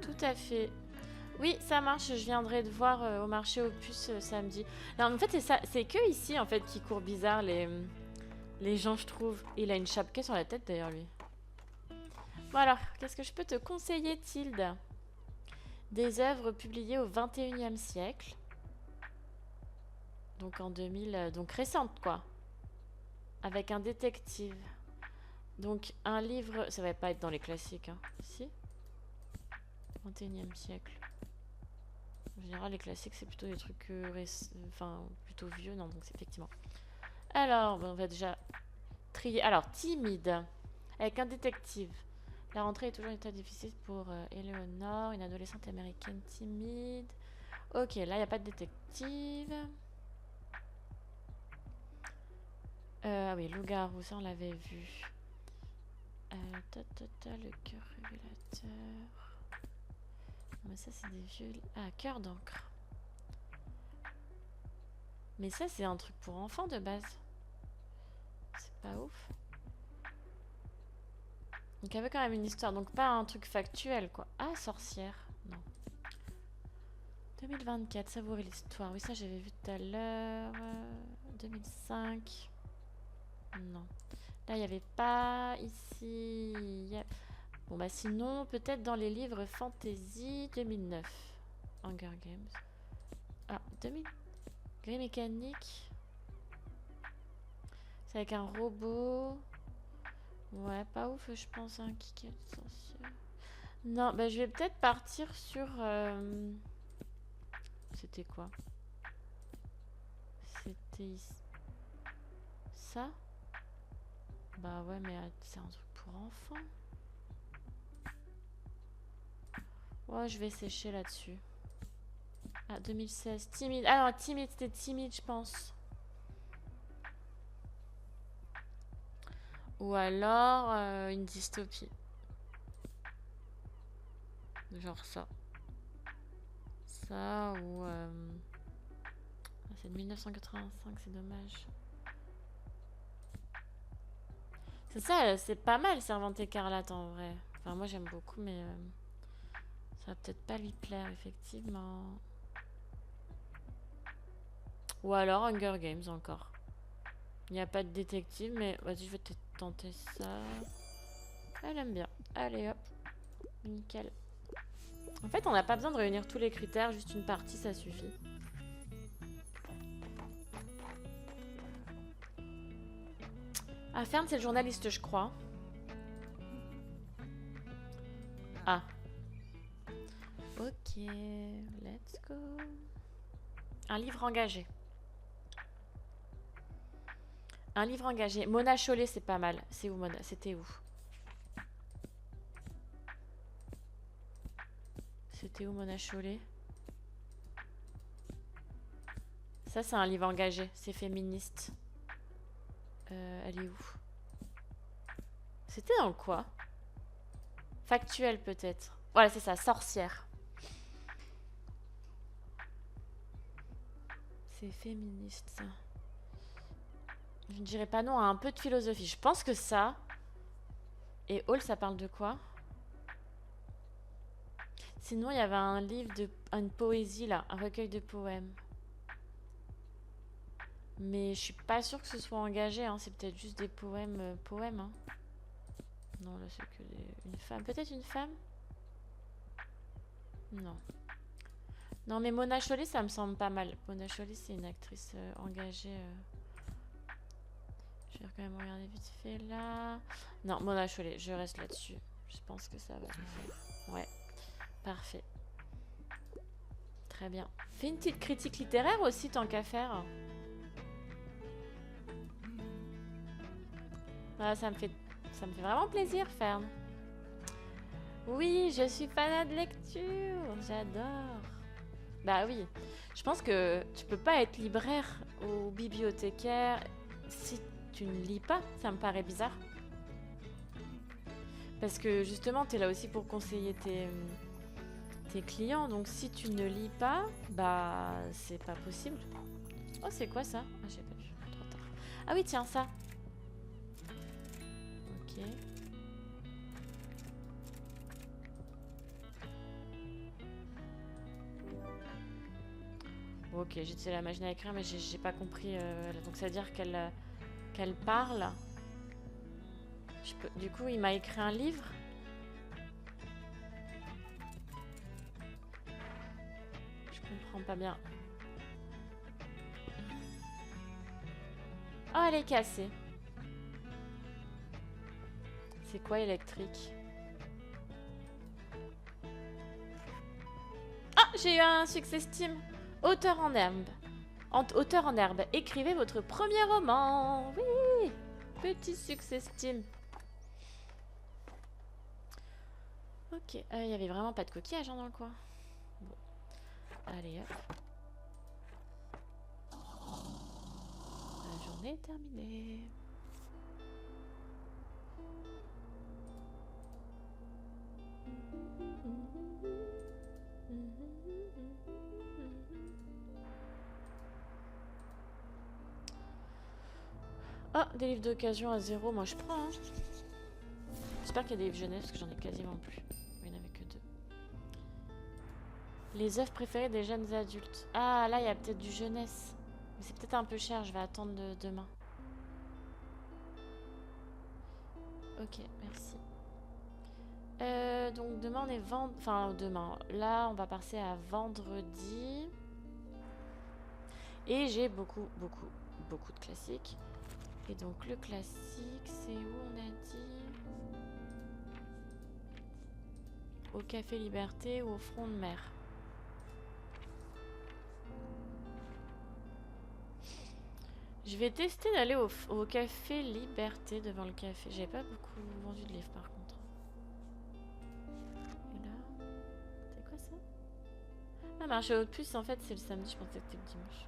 Tout à fait. Oui, ça marche, je viendrai te voir au marché aux puces samedi. Non, en fait, c'est ça, c'est que ici, en fait, qui courent bizarre, les gens, je trouve. Il a une chapquette sur la tête, d'ailleurs, lui. Bon, alors, qu'est-ce que je peux te conseiller, Tilde? Des œuvres publiées au 21e siècle. Donc, en 2000... donc, récente, quoi. Avec un détective. Donc, un livre... Ça va pas être dans les classiques, hein. Si 21e siècle. En général, les classiques, c'est plutôt des trucs enfin, plutôt vieux, non, donc c'est effectivement. Alors, on va déjà trier. Alors, timide, avec un détective. La rentrée est toujours un état difficile pour Eleanor, une adolescente américaine timide. Ok, là, il n'y a pas de détective. Ah oui, loup-garou, ça, on l'avait vu. Le cœur révélateur. Mais ça, c'est des vieux... Ah, cœur d'encre. Mais ça, c'est un truc pour enfants de base. C'est pas ouf. Donc, il y avait quand même une histoire. Donc, pas un truc factuel, quoi. Ah, sorcière. Non. 2024, savourer l'histoire. Oui, ça, j'avais vu tout à l'heure. 2005. Non. Là, il n'y avait pas. Ici. Bon, bah, sinon, peut-être dans les livres fantasy 2009. Hunger Games. Ah, 2000. Grey mécanique. C'est avec un robot. Ouais, pas ouf, je pense, un kick essentiel. Non, bah je vais peut-être partir sur... C'était quoi? C'était... Ça? Bah ouais, mais c'est un truc pour enfants. Ouais, je vais sécher là-dessus. Ah, 2016. Timide. Ah non, timide, c'était timide, je pense. Ou alors une dystopie. Genre ça. Ça ou... Ah, c'est de 1985, c'est dommage. C'est ça, c'est pas mal Servante écarlate en vrai. Enfin, moi j'aime beaucoup, mais ça va peut-être pas lui plaire, effectivement. Ou alors Hunger Games encore. Il n'y a pas de détective, mais vas-y, je vais peut-être tenter ça. Elle aime bien. Allez hop. Nickel. En fait, on n'a pas besoin de réunir tous les critères, juste une partie, ça suffit. Ah, Fern, c'est le journaliste, je crois. Ah. Ok, let's go. Un livre engagé. Un livre engagé. Mona Chollet, c'est pas mal. C'est où, Mona? C'était où? C'était où, Mona Chollet? Ça, c'est un livre engagé. C'est féministe. Elle est où? C'était dans quoi? Factuel, peut-être. Voilà, c'est ça. Sorcière. C'est féministe, ça. Je ne dirais pas non à un peu de philosophie. Je pense que ça... Et Hall, ça parle de quoi? Sinon, il y avait un livre de... une poésie, là. Un recueil de poèmes. Mais je suis pas sûre que ce soit engagé, hein. C'est peut-être juste des poèmes... poèmes, hein. Non, là, c'est que une femme. Peut-être une femme? Non. Non, mais Mona Chollet, ça me semble pas mal. Mona Chollet, c'est une actrice engagée. Je vais quand même regarder vite fait, là. Non, Mona Chollet, je reste là-dessus. Je pense que ça va le faire. Ouais, parfait. Très bien. Fais une petite critique littéraire aussi, tant qu'à faire. Ah, ça me fait vraiment plaisir, Fern. Oui, je suis fanat de lecture. J'adore. Bah oui. Je pense que tu peux pas être libraire ou bibliothécaire si tu ne lis pas. Ça me paraît bizarre. Parce que justement, tu es là aussi pour conseiller tes clients. Donc si tu ne lis pas, bah c'est pas possible. Oh, c'est quoi ça? Ah, j'ai pas vu. Trop tard. Ah oui, tiens, ça. Ok. Ok, j'ai utilisé la machine à écrire, mais j'ai pas compris. Donc ça veut dire qu'elle parle. Du coup, il m'a écrit un livre. Je comprends pas bien. Oh, elle est cassée. C'est quoi électrique? Ah, j'ai eu un succès Steam. Auteur en herbe. Auteur en herbe. Écrivez votre premier roman. Oui. Petit succès Steam. Ok. Il y avait vraiment pas de coquillage hein, dans le coin. Bon. Allez hop. La journée est terminée. Oh, des livres d'occasion à 0, moi je prends. Hein. J'espère qu'il y a des livres jeunesse parce que j'en ai quasiment plus. Il n'y en avait que 2. Les œuvres préférées des jeunes adultes. Ah, là il y a peut-être du jeunesse. Mais c'est peut-être un peu cher, je vais attendre demain. Ok, merci. Donc demain on est vendredi. Enfin demain. Là on va passer à vendredi. Et j'ai beaucoup de classiques. Et donc le classique, c'est où on a dit? Au Café Liberté ou au Front de Mer? Je vais tester d'aller au Café Liberté devant le café. J'avais pas beaucoup vendu de livres par contre. Et là, c'est quoi ça? Ah, marché aux puces, en fait, c'est le samedi. Je pensais que c'était le dimanche.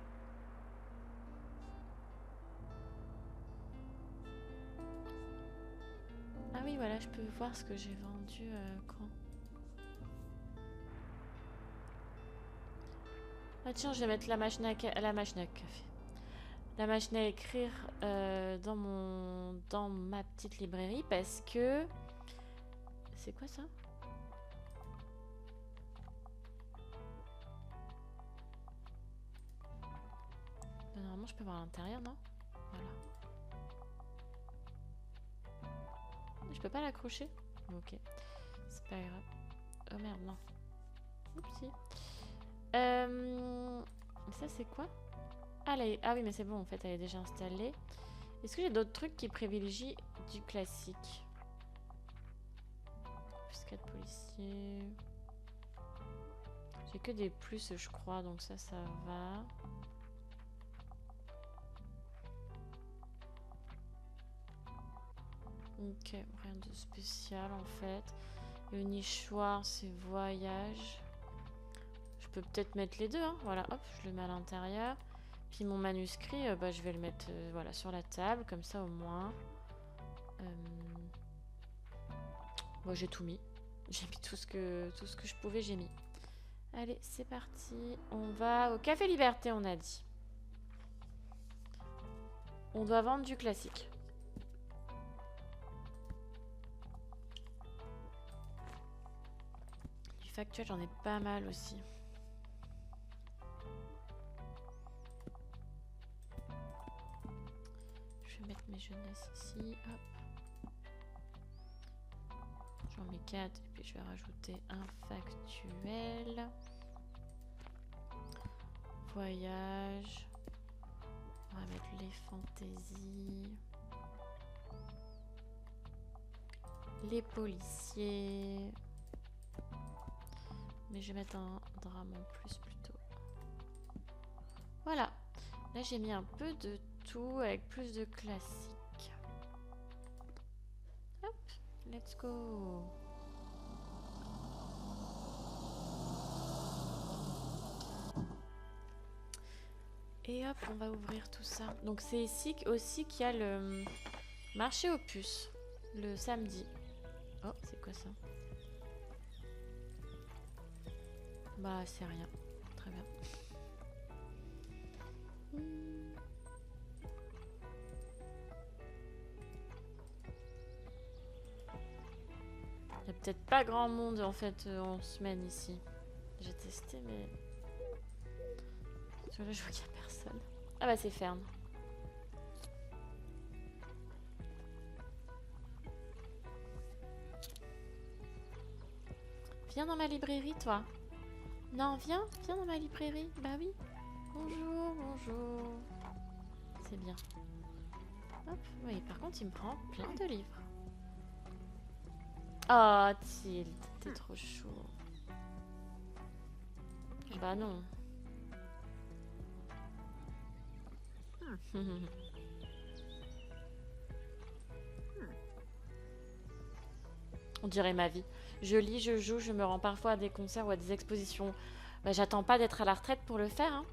Ah oui, voilà, je peux voir ce que j'ai vendu quand. Ah tiens, je vais mettre la machine à café. La machine à écrire dans ma petite librairie parce que... C'est quoi ça? Normalement, je peux voir à l'intérieur, non? Voilà. Je peux pas l'accrocher? Ok. C'est pas grave. Oh merde, non. Oupsie. Ça, c'est quoi? Ah oui, mais c'est bon, en fait, elle est déjà installée. Est-ce que j'ai d'autres trucs qui privilégient du classique? Embuscade policier. J'ai que des plus, je crois, donc ça va. Ok, rien de spécial en fait. Le nichoir, c'est voyage. Je peux peut-être mettre les deux, hein. Voilà, hop, je le mets à l'intérieur. Puis mon manuscrit, je vais le mettre voilà, sur la table, comme ça au moins. Bon, j'ai tout mis. J'ai mis tout ce que je pouvais, j'ai mis. Allez, c'est parti. On va au Café Liberté, on a dit. On doit vendre du classique. factuels, j'en ai pas mal aussi. Je vais mettre mes jeunesses ici. Hop. J'en mets 4 et puis je vais rajouter un factuel. Voyage. On va mettre les fantaisies. Les policiers. Mais je vais mettre un drame en plus plutôt. Voilà. Là j'ai mis un peu de tout avec plus de classique. Hop, let's go. Et hop, on va ouvrir tout ça. Donc c'est ici aussi qu'il y a le marché aux puces, le samedi. Oh, c'est quoi ça? Bah, c'est rien. Très bien. Il n'y a peut-être pas grand monde en fait en semaine ici. J'ai testé mais... Sur là je vois qu'il n'y a personne. Ah bah c'est Fern. Viens dans ma librairie toi. Non, viens dans ma librairie. Bah oui. Bonjour, bonjour. C'est bien. Hop, oui, par contre il me prend plein de livres. Oh, Tilde, t'es trop chaud. Bah non. On dirait ma vie. Je lis, je joue, je me rends parfois à des concerts ou à des expositions. Bah, j'attends pas d'être à la retraite pour le faire, hein.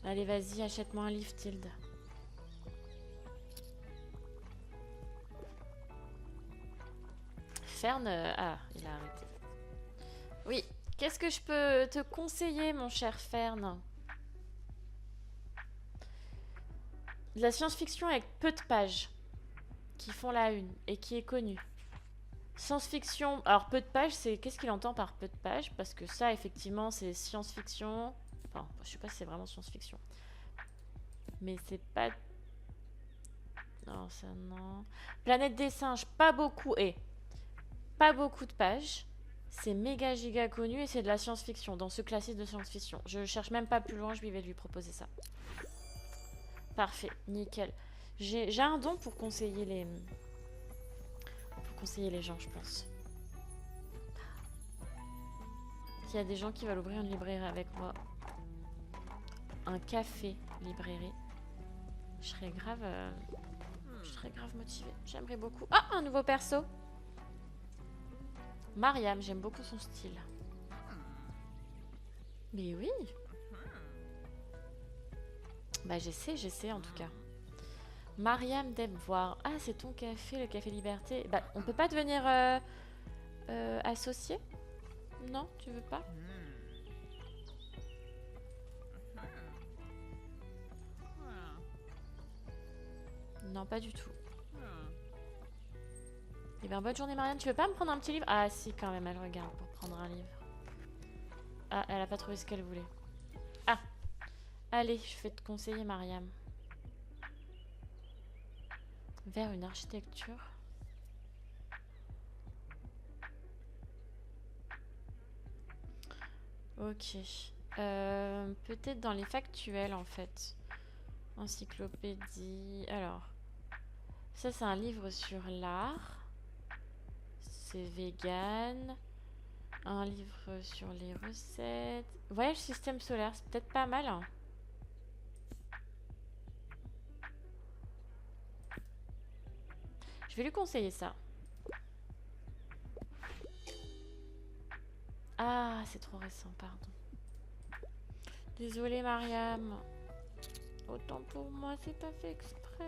Allez, vas-y, achète-moi un livre, Tilde. Fern, ah, il a arrêté. Oui, qu'est-ce que je peux te conseiller, mon cher Fern? De la science-fiction avec peu de pages qui font la une et qui est connue. Science-fiction, alors peu de pages, c'est qu'est-ce qu'il entend par peu de pages? Parce que ça, effectivement, c'est science-fiction. Enfin, je sais pas si c'est vraiment science-fiction. Mais c'est pas... Non, ça non. Planète des singes, pas beaucoup. Et pas beaucoup de pages. C'est méga giga connu et c'est de la science-fiction. Dans ce classique de science-fiction. Je cherche même pas plus loin, je vais lui proposer ça. Parfait, nickel. J'ai un don pour conseiller les... gens, je pense. S'il y a des gens qui veulent ouvrir une librairie avec moi, un café librairie, je serais grave motivée. J'aimerais beaucoup. Ah, un nouveau perso. Mariam, j'aime beaucoup son style. Mais oui. Bah j'essaie en tout cas. Mariam Debvoir. Ah, c'est ton café, le Café Liberté. Bah, on peut pas devenir associé? Non, tu veux pas? Non, pas du tout. Eh bien, bonne journée, Marianne. Tu veux pas me prendre un petit livre? Ah, si, quand même, elle regarde pour prendre un livre. Ah, elle a pas trouvé ce qu'elle voulait. Ah, allez, je vais te conseiller, Mariam. Vers une architecture. Ok. Peut-être dans les factuels, en fait. Encyclopédie. Alors, ça, c'est un livre sur l'art. C'est vegan. Un livre sur les recettes. Voyage système solaire, c'est peut-être pas mal, hein. Je vais lui conseiller ça. Ah, c'est trop récent, pardon. Désolée, Mariam. Autant pour moi, c'est pas fait exprès.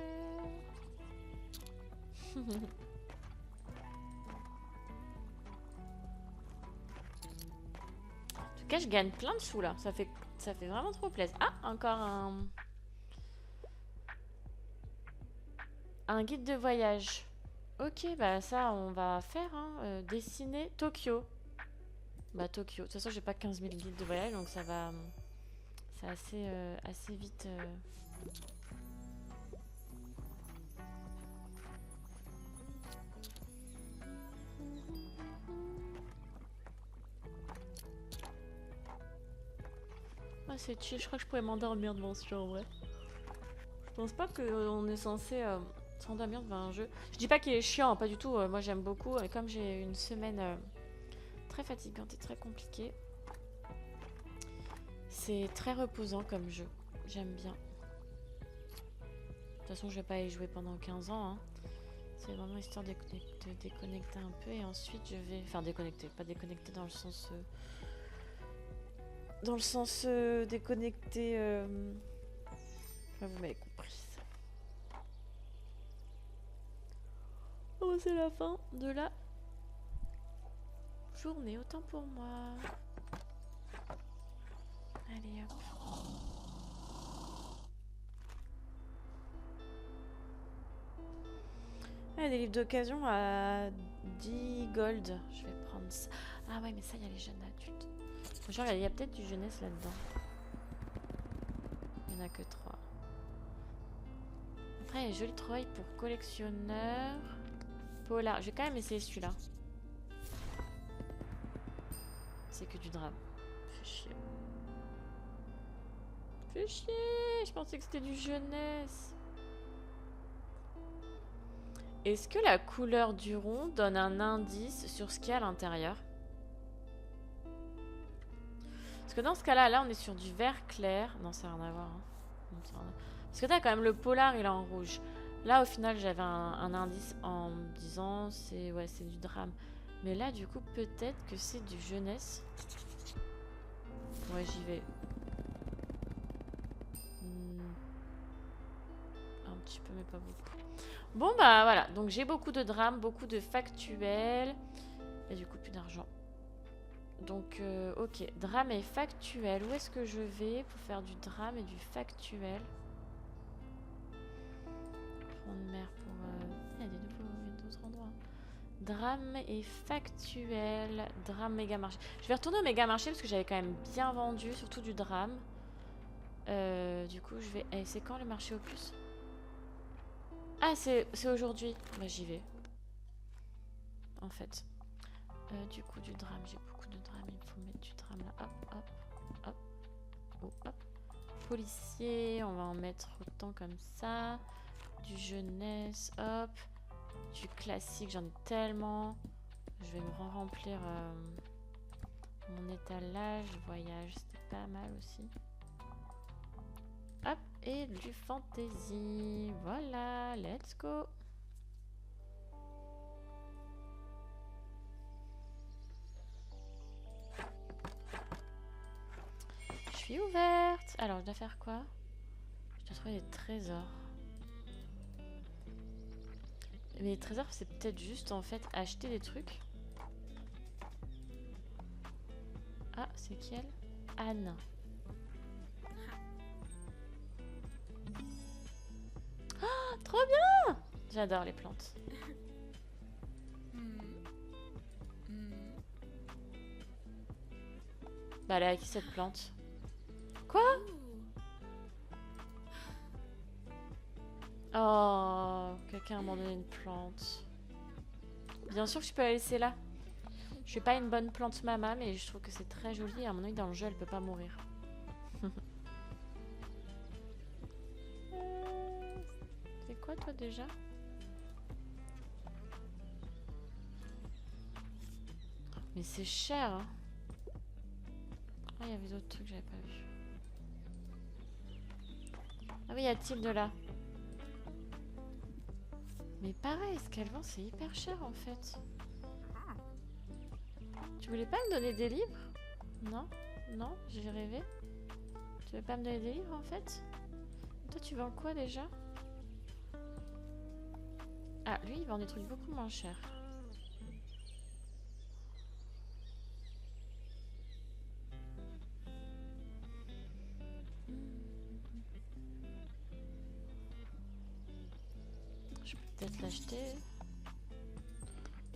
En tout cas, je gagne plein de sous là. Ça fait vraiment trop plaisir. Ah, encore Un guide de voyage. Ok, bah ça, on va faire. Hein. Dessiner Tokyo. Bah, Tokyo. De toute façon, j'ai pas 15 000 guides de voyage, donc ça va. C'est assez vite. Ah, c'est chill. Je crois que je pourrais m'endormir devant ce jeu en vrai. Je pense pas qu'on est censé s'endormir devant un jeu. Je dis pas qu'il est chiant, pas du tout. Moi, j'aime beaucoup. Et comme j'ai une semaine très fatigante et très compliquée, c'est très reposant comme jeu. J'aime bien. De toute façon, je vais pas y jouer pendant 15 ans. Hein. C'est vraiment histoire de déconnecter un peu. Et ensuite, je vais... Enfin, déconnecter. Pas déconnecter dans le sens... Dans le sens déconnecter... Enfin, vous m'avez compris. Oh, c'est la fin de la journée. Autant pour moi. Allez, hop. Ah, des livres d'occasion à 10 gold. Je vais prendre ça. Ah ouais, mais ça, il y a les jeunes adultes. Genre, il y a peut-être du jeunesse là-dedans. Il n'y en a que 3. Après, il y a joli travail pour collectionneur. Polar. Je vais quand même essayer celui-là. C'est que du drame. Fais chier. Fais chier. Je pensais que c'était du jeunesse. Est-ce que la couleur du rond donne un indice sur ce qu'il y a à l'intérieur? Parce que dans ce cas-là, là, on est sur du vert clair. Non, ça n'a rien à voir. Hein. Parce que t'as quand même le polar, il est en rouge. Là, au final, j'avais un indice en me disant, c'est ouais, c'est du drame. Mais là, du coup, peut-être que c'est du jeunesse. Ouais, j'y vais. Un petit peu, mais pas beaucoup. Bon, bah voilà. Donc, j'ai beaucoup de drame, beaucoup de factuels. Et du coup, plus d'argent. Donc, ok. Drame et factuel. Où est-ce que je vais pour faire du drame et du factuel? Front de mer pour... Il y a d'autres endroits. Drame et factuel. Drame méga marché. Je vais retourner au méga marché parce que j'avais quand même bien vendu, surtout du drame. Du coup, je vais... Eh, c'est quand le marché au plus? Ah, c'est aujourd'hui. Bah, j'y vais. En fait. Du coup, du drame. J'ai beaucoup de drame. Il faut mettre du drame là. Hop, hop, hop. Oh, hop. Policier. On va en mettre autant comme ça. Du jeunesse. Hop. Du classique. J'en ai tellement. Je vais me remplir mon étalage. Voyage. C'était pas mal aussi. Hop. Et du fantasy. Voilà. Let's go. Je suis ouverte. Alors, je dois faire quoi? Je dois trouver des trésors. Mais les trésors, c'est peut-être juste, en fait, acheter des trucs. Ah, c'est qui elle? Anne. Ah, trop bien! J'adore les plantes. Bah, elle est à qui cette plante? Quoi? Oh, quelqu'un a abandonné une plante. Bien sûr que je peux la laisser là. Je suis pas une bonne plante mama, mais je trouve que c'est très joli. Et à mon avis, dans le jeu, elle peut pas mourir. C'est quoi toi déjà? Mais c'est cher. Hein. Ah, il y avait d'autres trucs que j'avais pas vu. Ah oui, il y a Tilde là. Mais pareil, ce qu'elle vend, c'est hyper cher en fait. Tu voulais pas me donner des livres? Non? Non? J'ai rêvé? Tu veux pas me donner des livres en fait? Toi, tu vends quoi déjà? Ah, lui, il vend des trucs beaucoup moins chers. Je peux peut-être l'acheter.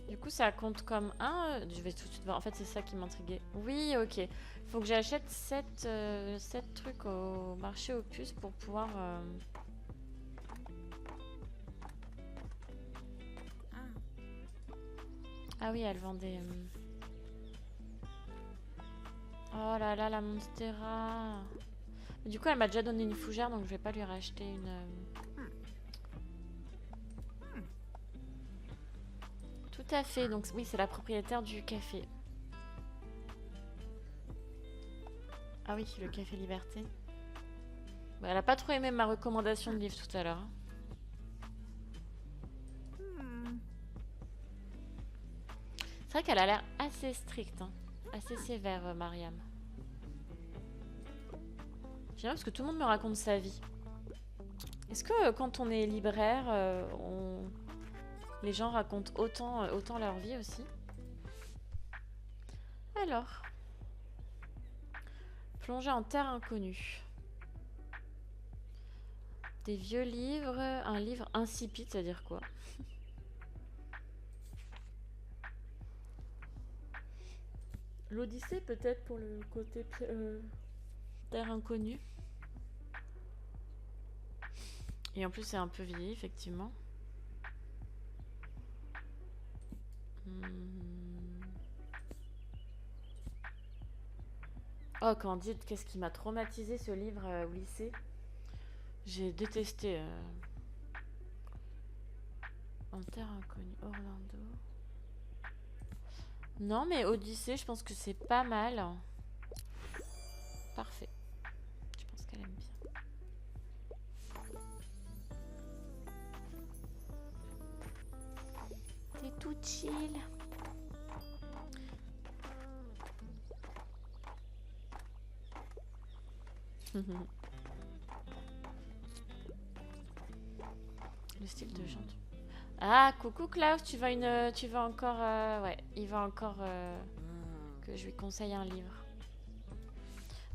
Du coup, ça compte comme un. Je vais tout de suite voir. En fait, c'est ça qui m'intriguait. Oui, ok. Faut que j'achète 7 trucs au marché aux puces pour pouvoir... Ah oui, elle vendait... Oh là là, la Monstera. Du coup, elle m'a déjà donné une fougère, donc je vais pas lui racheter une... Tout à fait. Donc oui, c'est la propriétaire du café. Ah oui, le café Liberté. Bah, elle a pas trop aimé ma recommandation de livre tout à l'heure. C'est vrai qu'elle a l'air assez stricte, hein. Assez sévère, Mariam. J'aime bien parce que tout le monde me raconte sa vie. Est-ce que quand on est libraire, les gens racontent autant leur vie aussi? Alors, plonger en terre inconnue. Des vieux livres, un livre insipide, c'est-à-dire quoi? L'Odyssée peut-être pour le côté terre inconnue. Et en plus c'est un peu vieilli effectivement. Oh Candide, qu'est-ce qui m'a traumatisé ce livre au lycée? J'ai détesté En terre inconnue, Orlando. Non mais Odyssée, je pense que c'est pas mal. Parfait. Je pense qu'elle aime bien. C'est tout chill. Le style de gens. Ah, coucou Klaus, tu vas encore... ouais, il va encore que je lui conseille un livre.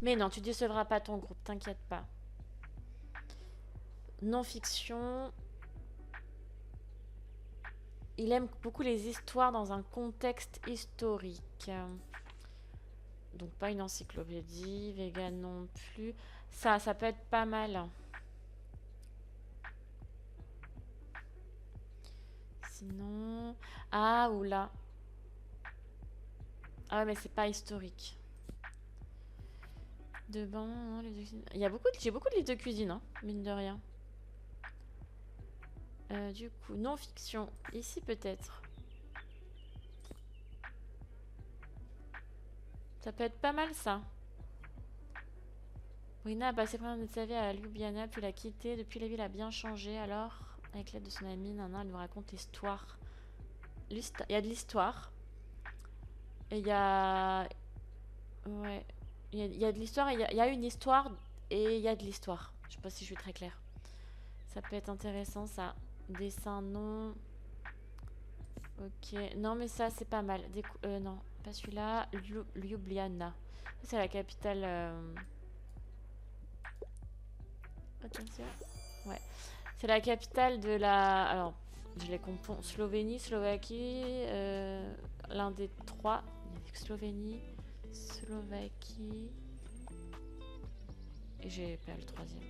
Mais non, tu décevras pas ton groupe, t'inquiète pas. Non-fiction. Il aime beaucoup les histoires dans un contexte historique. Donc pas une encyclopédie, vegan non plus. Ça peut être pas mal. Sinon... Ah, oula. Ah ouais, mais c'est pas historique. De bain, hein, j'ai beaucoup de livres de cuisine, hein, mine de rien. Du coup, non-fiction. Ici, peut-être. Ça peut être pas mal, ça. Brina a passé pendant de sa vie à Ljubljana, puis l'a quitté. Depuis, la ville a bien changé. Alors, avec l'aide de son amie, Nana, elle nous raconte l'histoire. Il y a de l'histoire. Et il y a... Ouais. Il y a de l'histoire, il y a une histoire, et il y a de l'histoire. Je sais pas si je suis très claire. Ça peut être intéressant, ça. Dessin, non. Ok. Non, mais ça, c'est pas mal. Non, pas celui-là. Ljubljana. C'est la capitale... Attention. Ouais. C'est la capitale de la... Alors, je les confonds. Slovénie, Slovaquie... l'un des trois. Slovénie, Slovaquie... Et j'ai pas le troisième.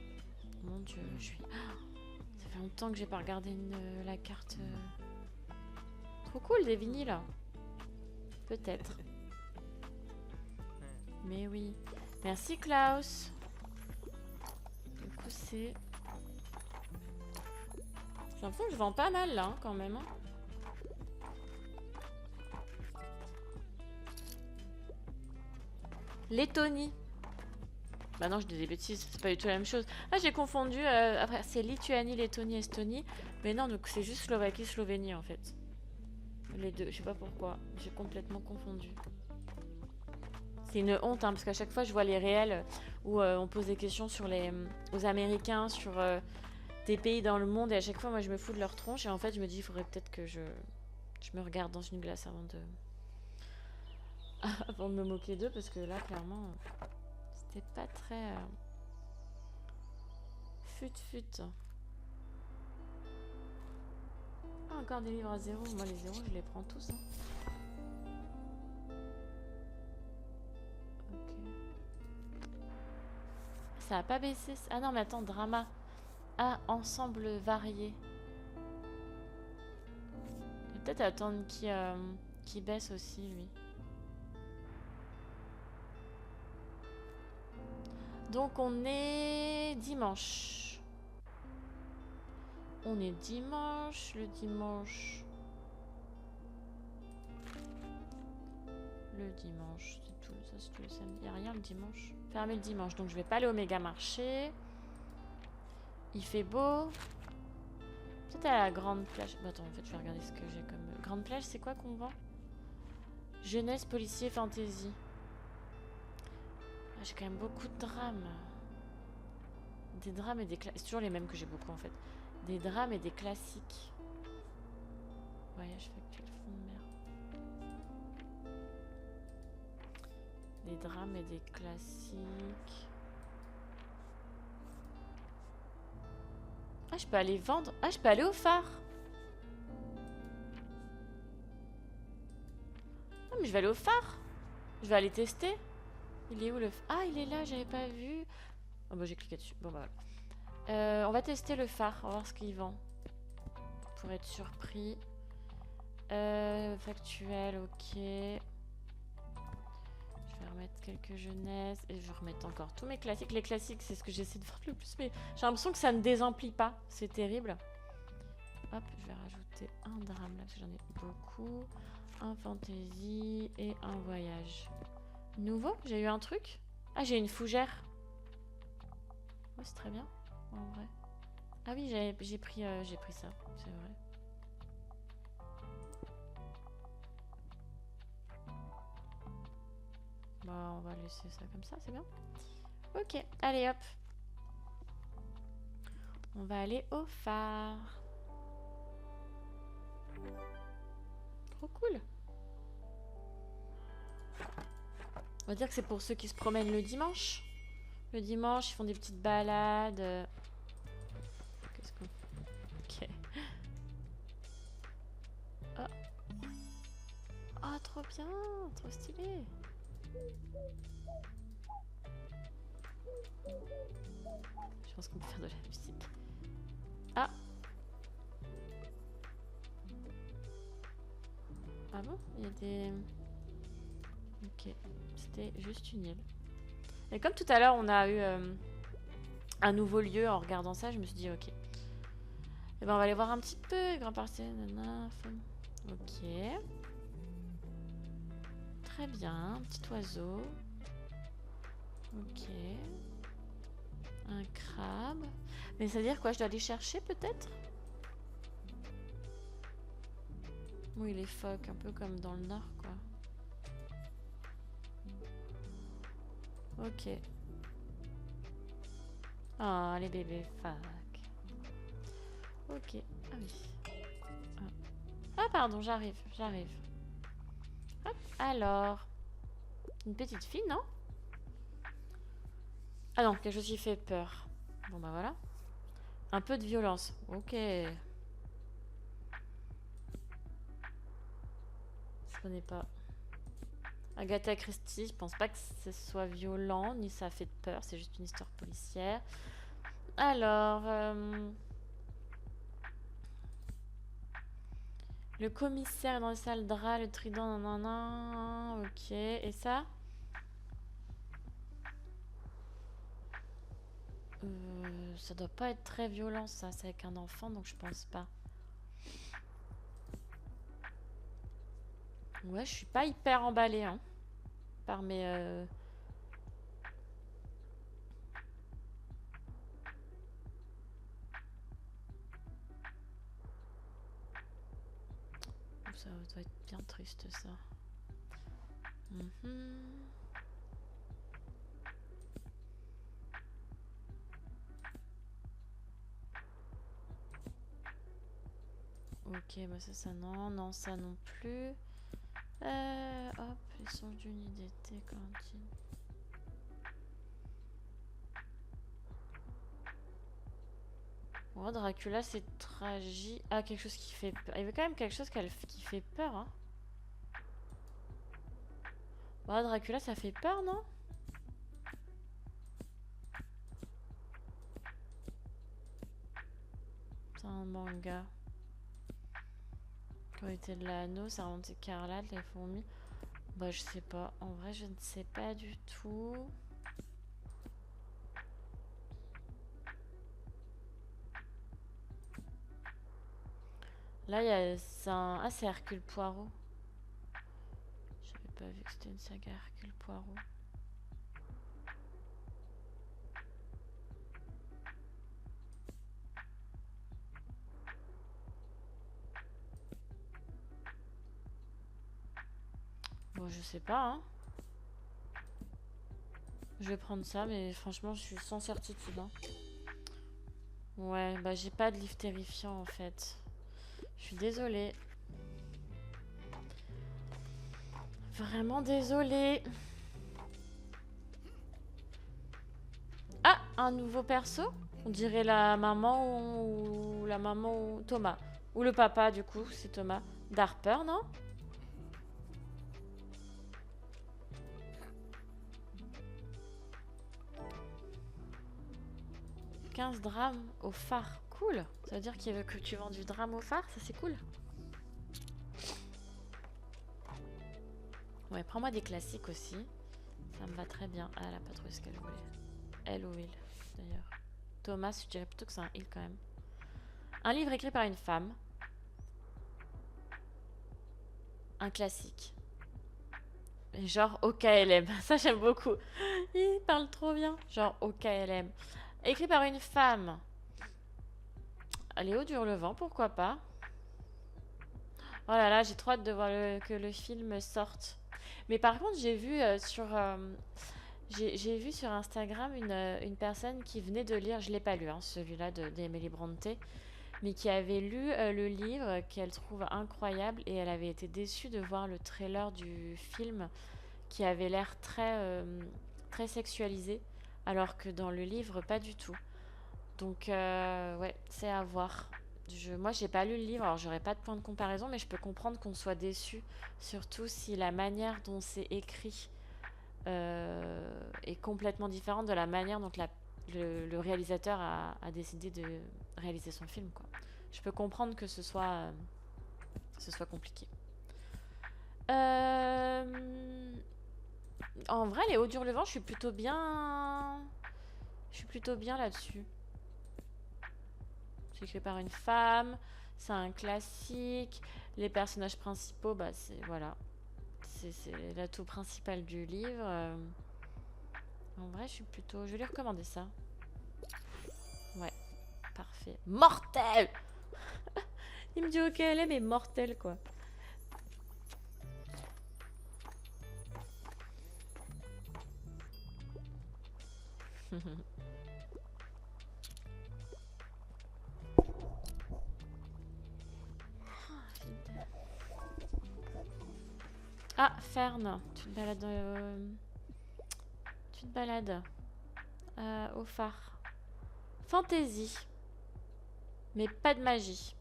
Mon dieu, je suis... Ça fait longtemps que j'ai pas regardé la carte... Trop cool, des vinyles. Peut-être. Mais oui. Merci Klaus. Du coup, c'est... J'ai l'impression que je vends pas mal là, hein, quand même. Hein. Lettonie. Bah non, je dis des bêtises, c'est pas du tout la même chose. Ah, j'ai confondu. Après, c'est Lituanie, Lettonie, Estonie. Mais non, donc c'est juste Slovaquie, Slovénie en fait. Les deux, je sais pas pourquoi. J'ai complètement confondu. C'est une honte, hein, parce qu'à chaque fois, je vois les réels où on pose des questions sur aux Américains, sur des pays dans le monde, et à chaque fois, moi, je me fous de leur tronche, et en fait, je me dis, il faudrait peut-être que je me regarde dans une glace avant avant de me moquer d'eux, parce que là, clairement, c'était pas très... fut. encore des livres à 0. Moi, les 0, je les prends tous. Hein. Ok. Ça a pas baissé. Ah non, mais attends, drama. Ah, ensemble varié. Peut-être attendre qu'il baisse aussi, lui. Donc, on est dimanche. On est dimanche. Le dimanche. Le dimanche, c'est tout. Ça, c'est tout le samedi. Il n'y a rien le dimanche. Fermé le dimanche. Donc, je vais pas aller au méga marché. Il fait beau. Peut-être à la grande plage. Bah, attends, en fait, je vais regarder ce que j'ai comme. Grande plage, c'est quoi qu'on vend? Jeunesse, policier, fantasy. Ah, j'ai quand même beaucoup de drames. Des drames et des classiques. C'est toujours les mêmes que j'ai beaucoup en fait. Des drames et des classiques. Voyage factuel, fond de mer. Des drames et des classiques. Ah, je peux aller vendre. Ah, je peux aller au phare. Ah, mais je vais aller au phare. Je vais aller tester. Il est où le phare? Ah, il est là, j'avais pas vu. Oh, bah j'ai cliqué dessus. Bon, bah voilà. On va tester le phare. On va voir ce qu'il vend. Pour être surpris. Factuel, ok. Je vais remettre quelques jeunesses. Et je vais remettre encore tous mes classiques. Les classiques, c'est ce que j'essaie de faire le plus. Mais j'ai l'impression que ça ne désemplit pas. C'est terrible. Hop, je vais rajouter un drame là, parce que j'en ai beaucoup. Un fantasy et un voyage. Nouveau? J'ai eu un truc? Ah, j'ai une fougère. Ouais, c'est très bien, en vrai. Ah oui, j'ai pris ça, c'est vrai. Bah, on va laisser ça comme ça, c'est bien. Ok, allez hop. On va aller au phare. Trop cool. On va dire que c'est pour ceux qui se promènent le dimanche. Le dimanche, ils font des petites balades. Qu'est-ce qu'on... Ok. Oh. Oh, trop bien. Trop stylé. Je pense qu'on peut faire de la musique. Ah. Ah bon? Il y a des... Ok. C'était juste une île. Et comme tout à l'heure, on a eu un nouveau lieu en regardant ça, je me suis dit, ok. Et ben, on va aller voir un petit peu. Grand parcelle, ok. Très bien. Un petit oiseau. Ok. Un crabe. Mais ça veut dire quoi? Je dois aller chercher peut-être? Oui, les phoques, un peu comme dans le nord, quoi. Ok. Ah, les bébés phoques. Ok. Ah oui. Ah, pardon, j'arrive. Hop, alors. Une petite fille, non? Ah non, quelque chose qui fait peur. Bon, bah voilà. Un peu de violence. Ok. Je connais pas. Agatha Christie, je pense pas que ce soit violent, ni ça fait peur, c'est juste une histoire policière. Alors... le commissaire dans le salle drap, le trident, nanana, ok. Et ça? Ça doit pas être très violent, ça. C'est avec un enfant, donc je pense pas. Ouais, je suis pas hyper emballée, hein. Par mes... Ça doit être bien triste, ça. Ok, bah ça non, non, ça non plus. Hop, les songes d'une d'été, cantine. Oh, Dracula, c'est tragique. Ah, quelque chose qui fait peur. Il y avait quand même quelque chose qui fait peur, hein. Oh, Dracula, ça fait peur, non? C'est un manga. Chronique de l'anneau, Servante écarlate, les fourmis. Bah, je sais pas. En vrai, je ne sais pas du tout. Là, il y a... c'est un... Ah, c'est Hercule Poirot. J'avais pas vu que c'était une saga Hercule Poirot. Bon, je sais pas, hein. Je vais prendre ça, mais franchement, je suis sans certitude, hein. Ouais, bah j'ai pas de livre terrifiant, en fait. Je suis désolée. Vraiment désolée. Ah, un nouveau perso? On dirait la maman ou la maman ou Thomas. Ou le papa, du coup, c'est Thomas. D'Harper, non? 15 drames au phare. Cool. Ça veut dire qu'il veut que tu vends du drame au phare? Ça, c'est cool. Ouais, prends-moi des classiques aussi. Ça me va très bien. Ah, elle a pas trouvé ce qu'elle voulait. Elle ou il, d'ailleurs. Thomas, je dirais plutôt que c'est un il quand même. Un livre écrit par une femme. Un classique. Et genre au KLM. Ça, j'aime beaucoup. Il parle trop bien. Genre au KLM. Écrit par une femme. Léo Durlevent, pourquoi pas. Oh là là, j'ai trop hâte de voir que le film sorte. Mais par contre, j'ai vu sur Instagram une personne qui venait de lire, je l'ai pas lu, hein, celui-là d'Emily Brontë, mais qui avait lu le livre qu'elle trouve incroyable et elle avait été déçue de voir le trailer du film qui avait l'air très sexualisé, alors que dans le livre, pas du tout. Donc, ouais, c'est à voir. Moi, j'ai pas lu le livre, alors j'aurais pas de point de comparaison, mais je peux comprendre qu'on soit déçu, surtout si la manière dont c'est écrit est complètement différente de la manière dont le réalisateur a décidé de réaliser son film, quoi. Je peux comprendre que ce soit compliqué. Euh, En vrai, les Hauts Hurlevent, je suis plutôt bien. Je suis plutôt bien là-dessus. C'est écrit par une femme, c'est un classique. Les personnages principaux, bah c'est voilà, c'est l'atout principal du livre. En vrai, je suis plutôt. Je vais lui recommander ça. Ouais, parfait. Mortel. Il me dit ok, elle est mais mortel quoi. Ah, Fern, tu te balades. Tu te balades au phare. Fantasy, mais pas de magie.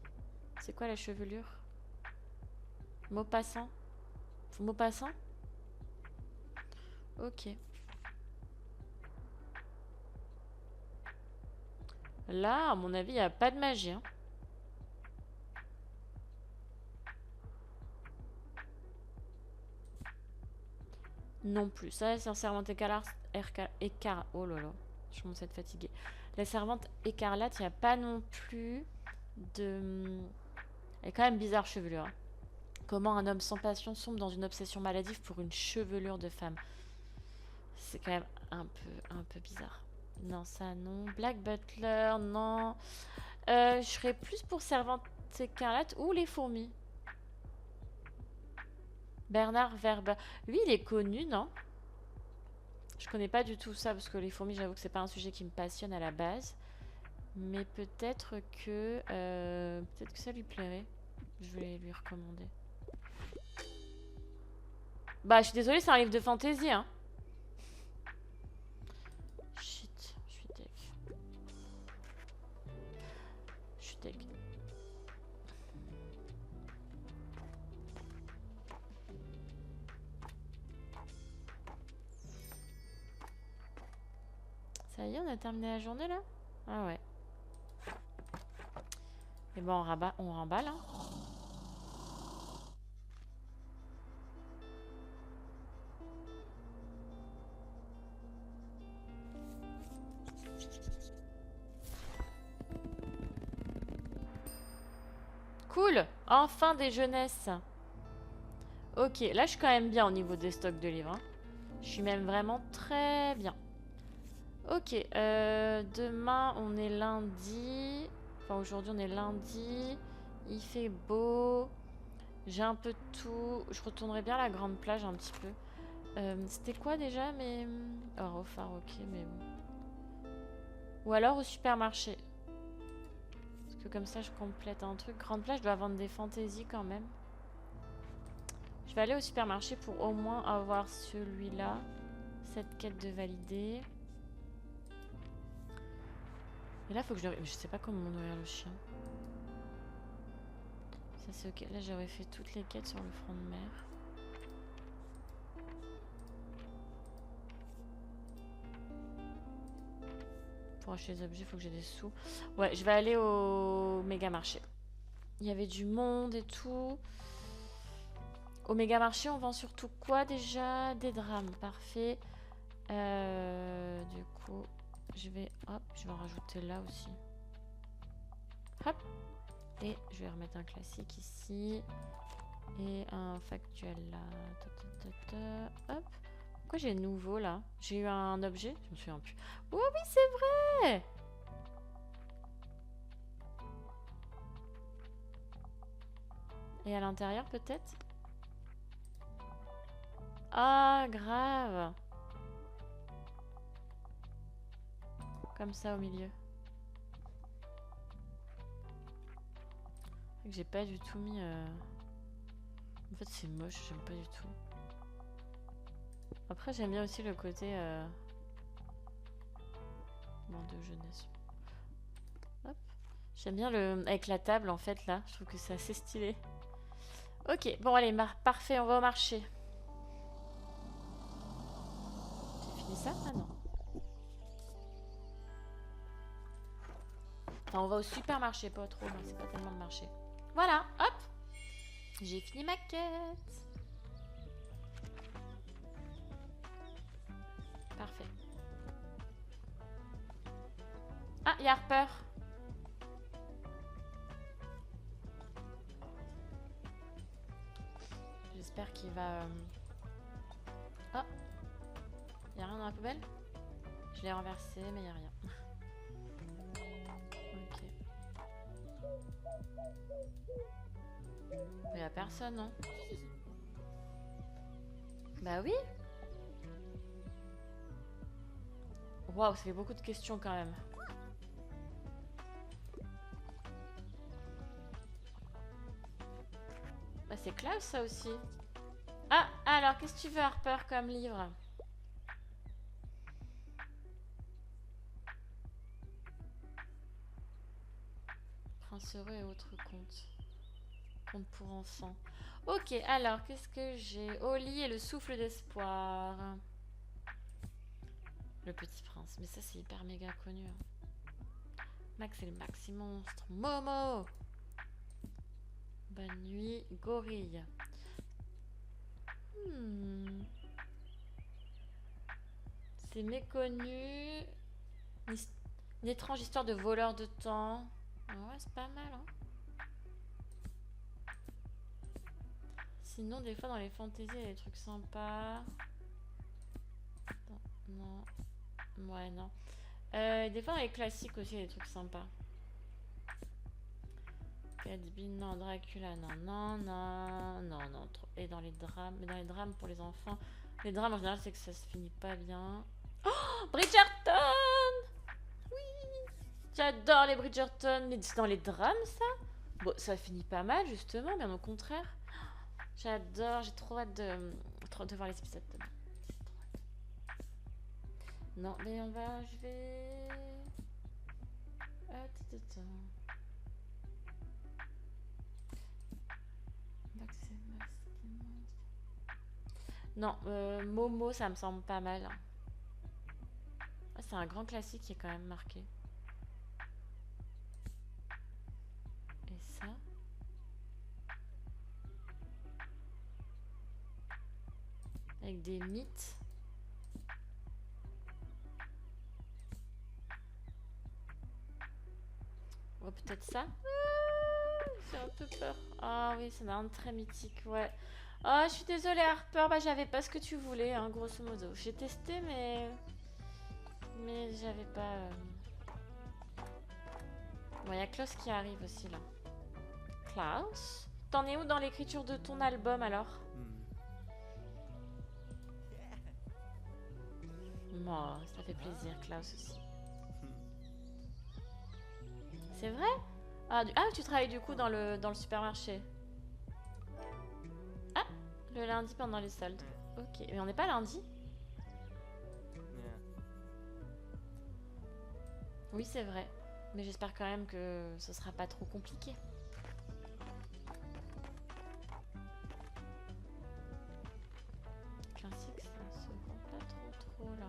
C'est quoi la chevelure? Maupassant? Maupassant? Ok. Là, à mon avis, il n'y a pas de magie, hein. Non plus. Ça, c'est un servante écarlate. Oh là là, je commence à être fatiguée. La servante écarlate, il n'y a pas non plus de. Elle est quand même bizarre, chevelure, hein. Comment un homme sans passion sombre dans une obsession maladive pour une chevelure de femme? C'est quand même un peu bizarre. Non, ça non. Black Butler, non. Je serais plus pour servante écarlate ou les fourmis. Bernard Werber. Lui, il est connu, non? Je connais pas du tout ça parce que les fourmis, j'avoue que c'est pas un sujet qui me passionne à la base. Mais peut-être que ça lui plairait. Je vais lui recommander. Bah, je suis désolée, c'est un livre de fantasy, hein. Shit, je suis deck. deg. Ça y est, on a terminé la journée là? Ah ouais. Et bon, on remballe, hein. Cool! Enfin des jeunesses. Ok, là je suis quand même bien au niveau des stocks de livres, hein. Je suis même vraiment très bien. Ok, demain on est lundi. Enfin aujourd'hui on est lundi. Il fait beau. J'ai un peu de tout. Je retournerai bien à la grande plage un petit peu. C'était quoi déjà mais... Oh, au phare, ok, mais bon. Ou alors au supermarché. Parce que comme ça je complète un truc. Grande plage doit vendre des fantaisies quand même. Je vais aller au supermarché pour au moins avoir celui-là. Cette quête de valider. Et là, faut que je... Je sais pas comment nourrir le chien. Ça, c'est ok. Là, j'aurais fait toutes les quêtes sur le front de mer. Pour acheter les objets, il faut que j'ai des sous. Ouais, je vais aller au méga marché. Il y avait du monde et tout. Au méga marché, on vend surtout quoi déjà? Des drames, parfait. Du coup, je vais en rajouter là aussi. Hop. Et je vais remettre un classique ici. Et un factuel là. Hop. Pourquoi j'ai nouveau là? J'ai eu un objet? Je me souviens plus. Oh oui, c'est vrai! Et à l'intérieur peut-être? Ah, grave! Comme ça au milieu. J'ai pas du tout mis... En fait c'est moche, j'aime pas du tout. Après j'aime bien aussi le côté... Bon, de jeunesse. Hop. J'aime bien le... avec la table en fait là. Je trouve que c'est assez stylé. Ok, bon allez, parfait, on va au marché. J'ai fini ça? Ah non. Enfin, on va au supermarché, pas trop, non, c'est pas tellement le marché. Voilà, hop! J'ai fini ma quête. Parfait. Ah, il y a Harper. J'espère qu'il va... Oh, il y a rien dans la poubelle? Je l'ai renversé, mais il y a rien. Ok. Il y a personne, non? Bah oui. Waouh, ça fait beaucoup de questions quand même. Bah c'est classe ça aussi. Ah, alors qu'est-ce que tu veux Harper comme livre? Prince heureux et autres contes. Contes pour enfants. Ok, alors qu'est-ce que j'ai? Oli et le souffle d'espoir. Le petit prince. Mais ça c'est hyper méga connu. Max et le maxi monstre. Momo. Bonne nuit, gorille. C'est méconnu. Une étrange histoire de voleur de temps. Ouais, c'est pas mal, hein. Sinon, des fois, dans les fantaisies, il y a des trucs sympas. Attends, non. Ouais, non. Des fois, dans les classiques aussi, il y a des trucs sympas. Gatsby, non. Dracula, non. Non, non. Non, non. Et dans les drames. Mais dans les drames pour les enfants. Les drames, en général, c'est que ça se finit pas bien. Oh, Bridgerton! Oui! J'adore les Bridgerton. Mais c'est dans les drames, ça? Bon, ça finit pas mal, justement, bien au contraire. J'adore, j'ai trop hâte de voir les épisodes. Non, mais je vais... Non, Momo, ça me semble pas mal. Ah, c'est un grand classique qui est quand même marqué. Et ça? Avec des mythes. Oh, peut-être ça? J'ai un peu peur. Ah oui, c'est un très mythique, ouais. Oh, je suis désolée, Harper. Bah, j'avais pas ce que tu voulais, hein, grosso modo. J'ai testé, mais j'avais pas. Bon, il y a Klaus qui arrive aussi là. Klaus? T'en es où dans l'écriture de ton album alors? Moi, ça fait plaisir, Klaus aussi. C'est vrai? Ah, tu travailles du coup dans le supermarché. Ah, le lundi pendant les soldes. Ok, mais on n'est pas lundi? Oui, c'est vrai. Mais j'espère quand même que ce sera pas trop compliqué. Classique, ça se vend pas trop là.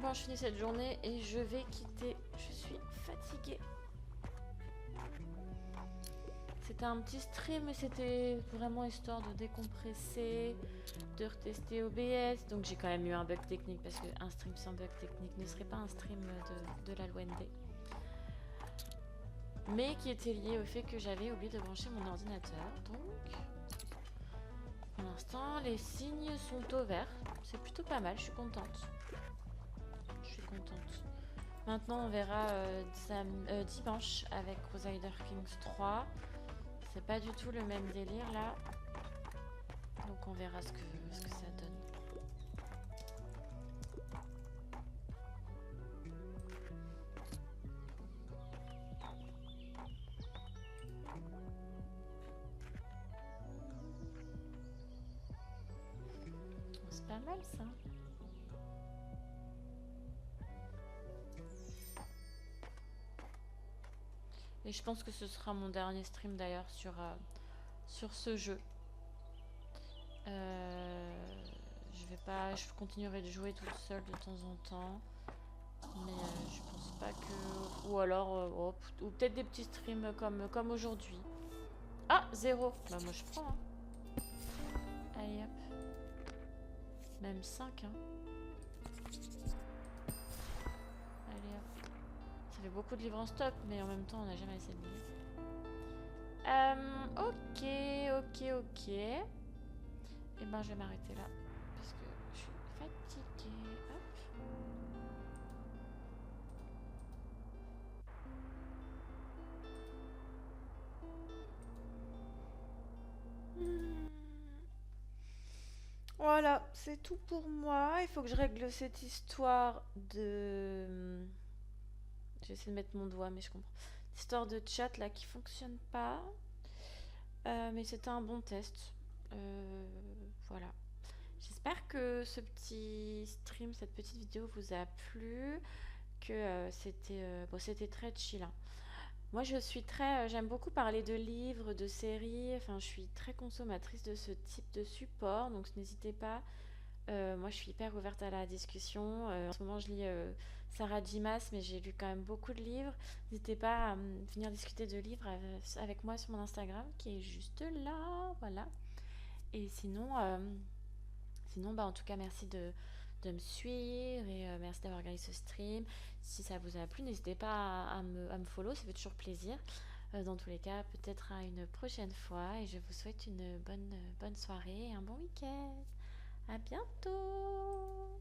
Bon, je finis cette journée et je vais quitter. Je suis fatiguée. C'était un petit stream, mais c'était vraiment histoire de décompresser, de retester OBS. Donc j'ai quand même eu un bug technique parce qu'un stream sans bug technique ne serait pas un stream de la LOND. Mais qui était lié au fait que j'avais oublié de brancher mon ordinateur. Donc, pour l'instant, les signes sont au vert. C'est plutôt pas mal, je suis contente. Je suis contente. Maintenant, on verra dimanche avec Crusader Kings 3. C'est pas du tout le même délire là. Donc on verra ce que ça donne. C'est pas mal ça. Et je pense que ce sera mon dernier stream d'ailleurs sur ce jeu. Je continuerai de jouer toute seule de temps en temps. Mais je pense pas que... Ou alors, ou peut-être des petits streams comme aujourd'hui. Ah, 0. Bah moi je prends. Hein. Allez hop. Même 5. Hein. Allez hop. Ça fait beaucoup de livres en stock, mais en même temps on n'a jamais assez de livres. Ok. Et ben je vais m'arrêter là. Parce que je suis fatiguée. Hop. Voilà, c'est tout pour moi. Il faut que je règle cette histoire de... Je vais essayer de mettre mon doigt, mais je comprends. Histoire de chat là qui fonctionne pas. Mais c'était un bon test. Voilà. J'espère que ce petit stream, cette petite vidéo vous a plu. Que c'était très chill. Hein. Moi, je suis très, j'aime beaucoup parler de livres, de séries. Enfin, je suis très consommatrice de ce type de support, donc n'hésitez pas. Moi, je suis hyper ouverte à la discussion. En ce moment, je lis Sarah Dimas, mais j'ai lu quand même beaucoup de livres. N'hésitez pas à venir discuter de livres avec moi sur mon Instagram, qui est juste là, voilà. Et sinon, bah, en tout cas, merci de me suivre et merci d'avoir regardé ce stream. Si ça vous a plu, n'hésitez pas à me follow, ça fait toujours plaisir. Dans tous les cas, peut-être à une prochaine fois et je vous souhaite une bonne soirée et un bon week-end. À bientôt!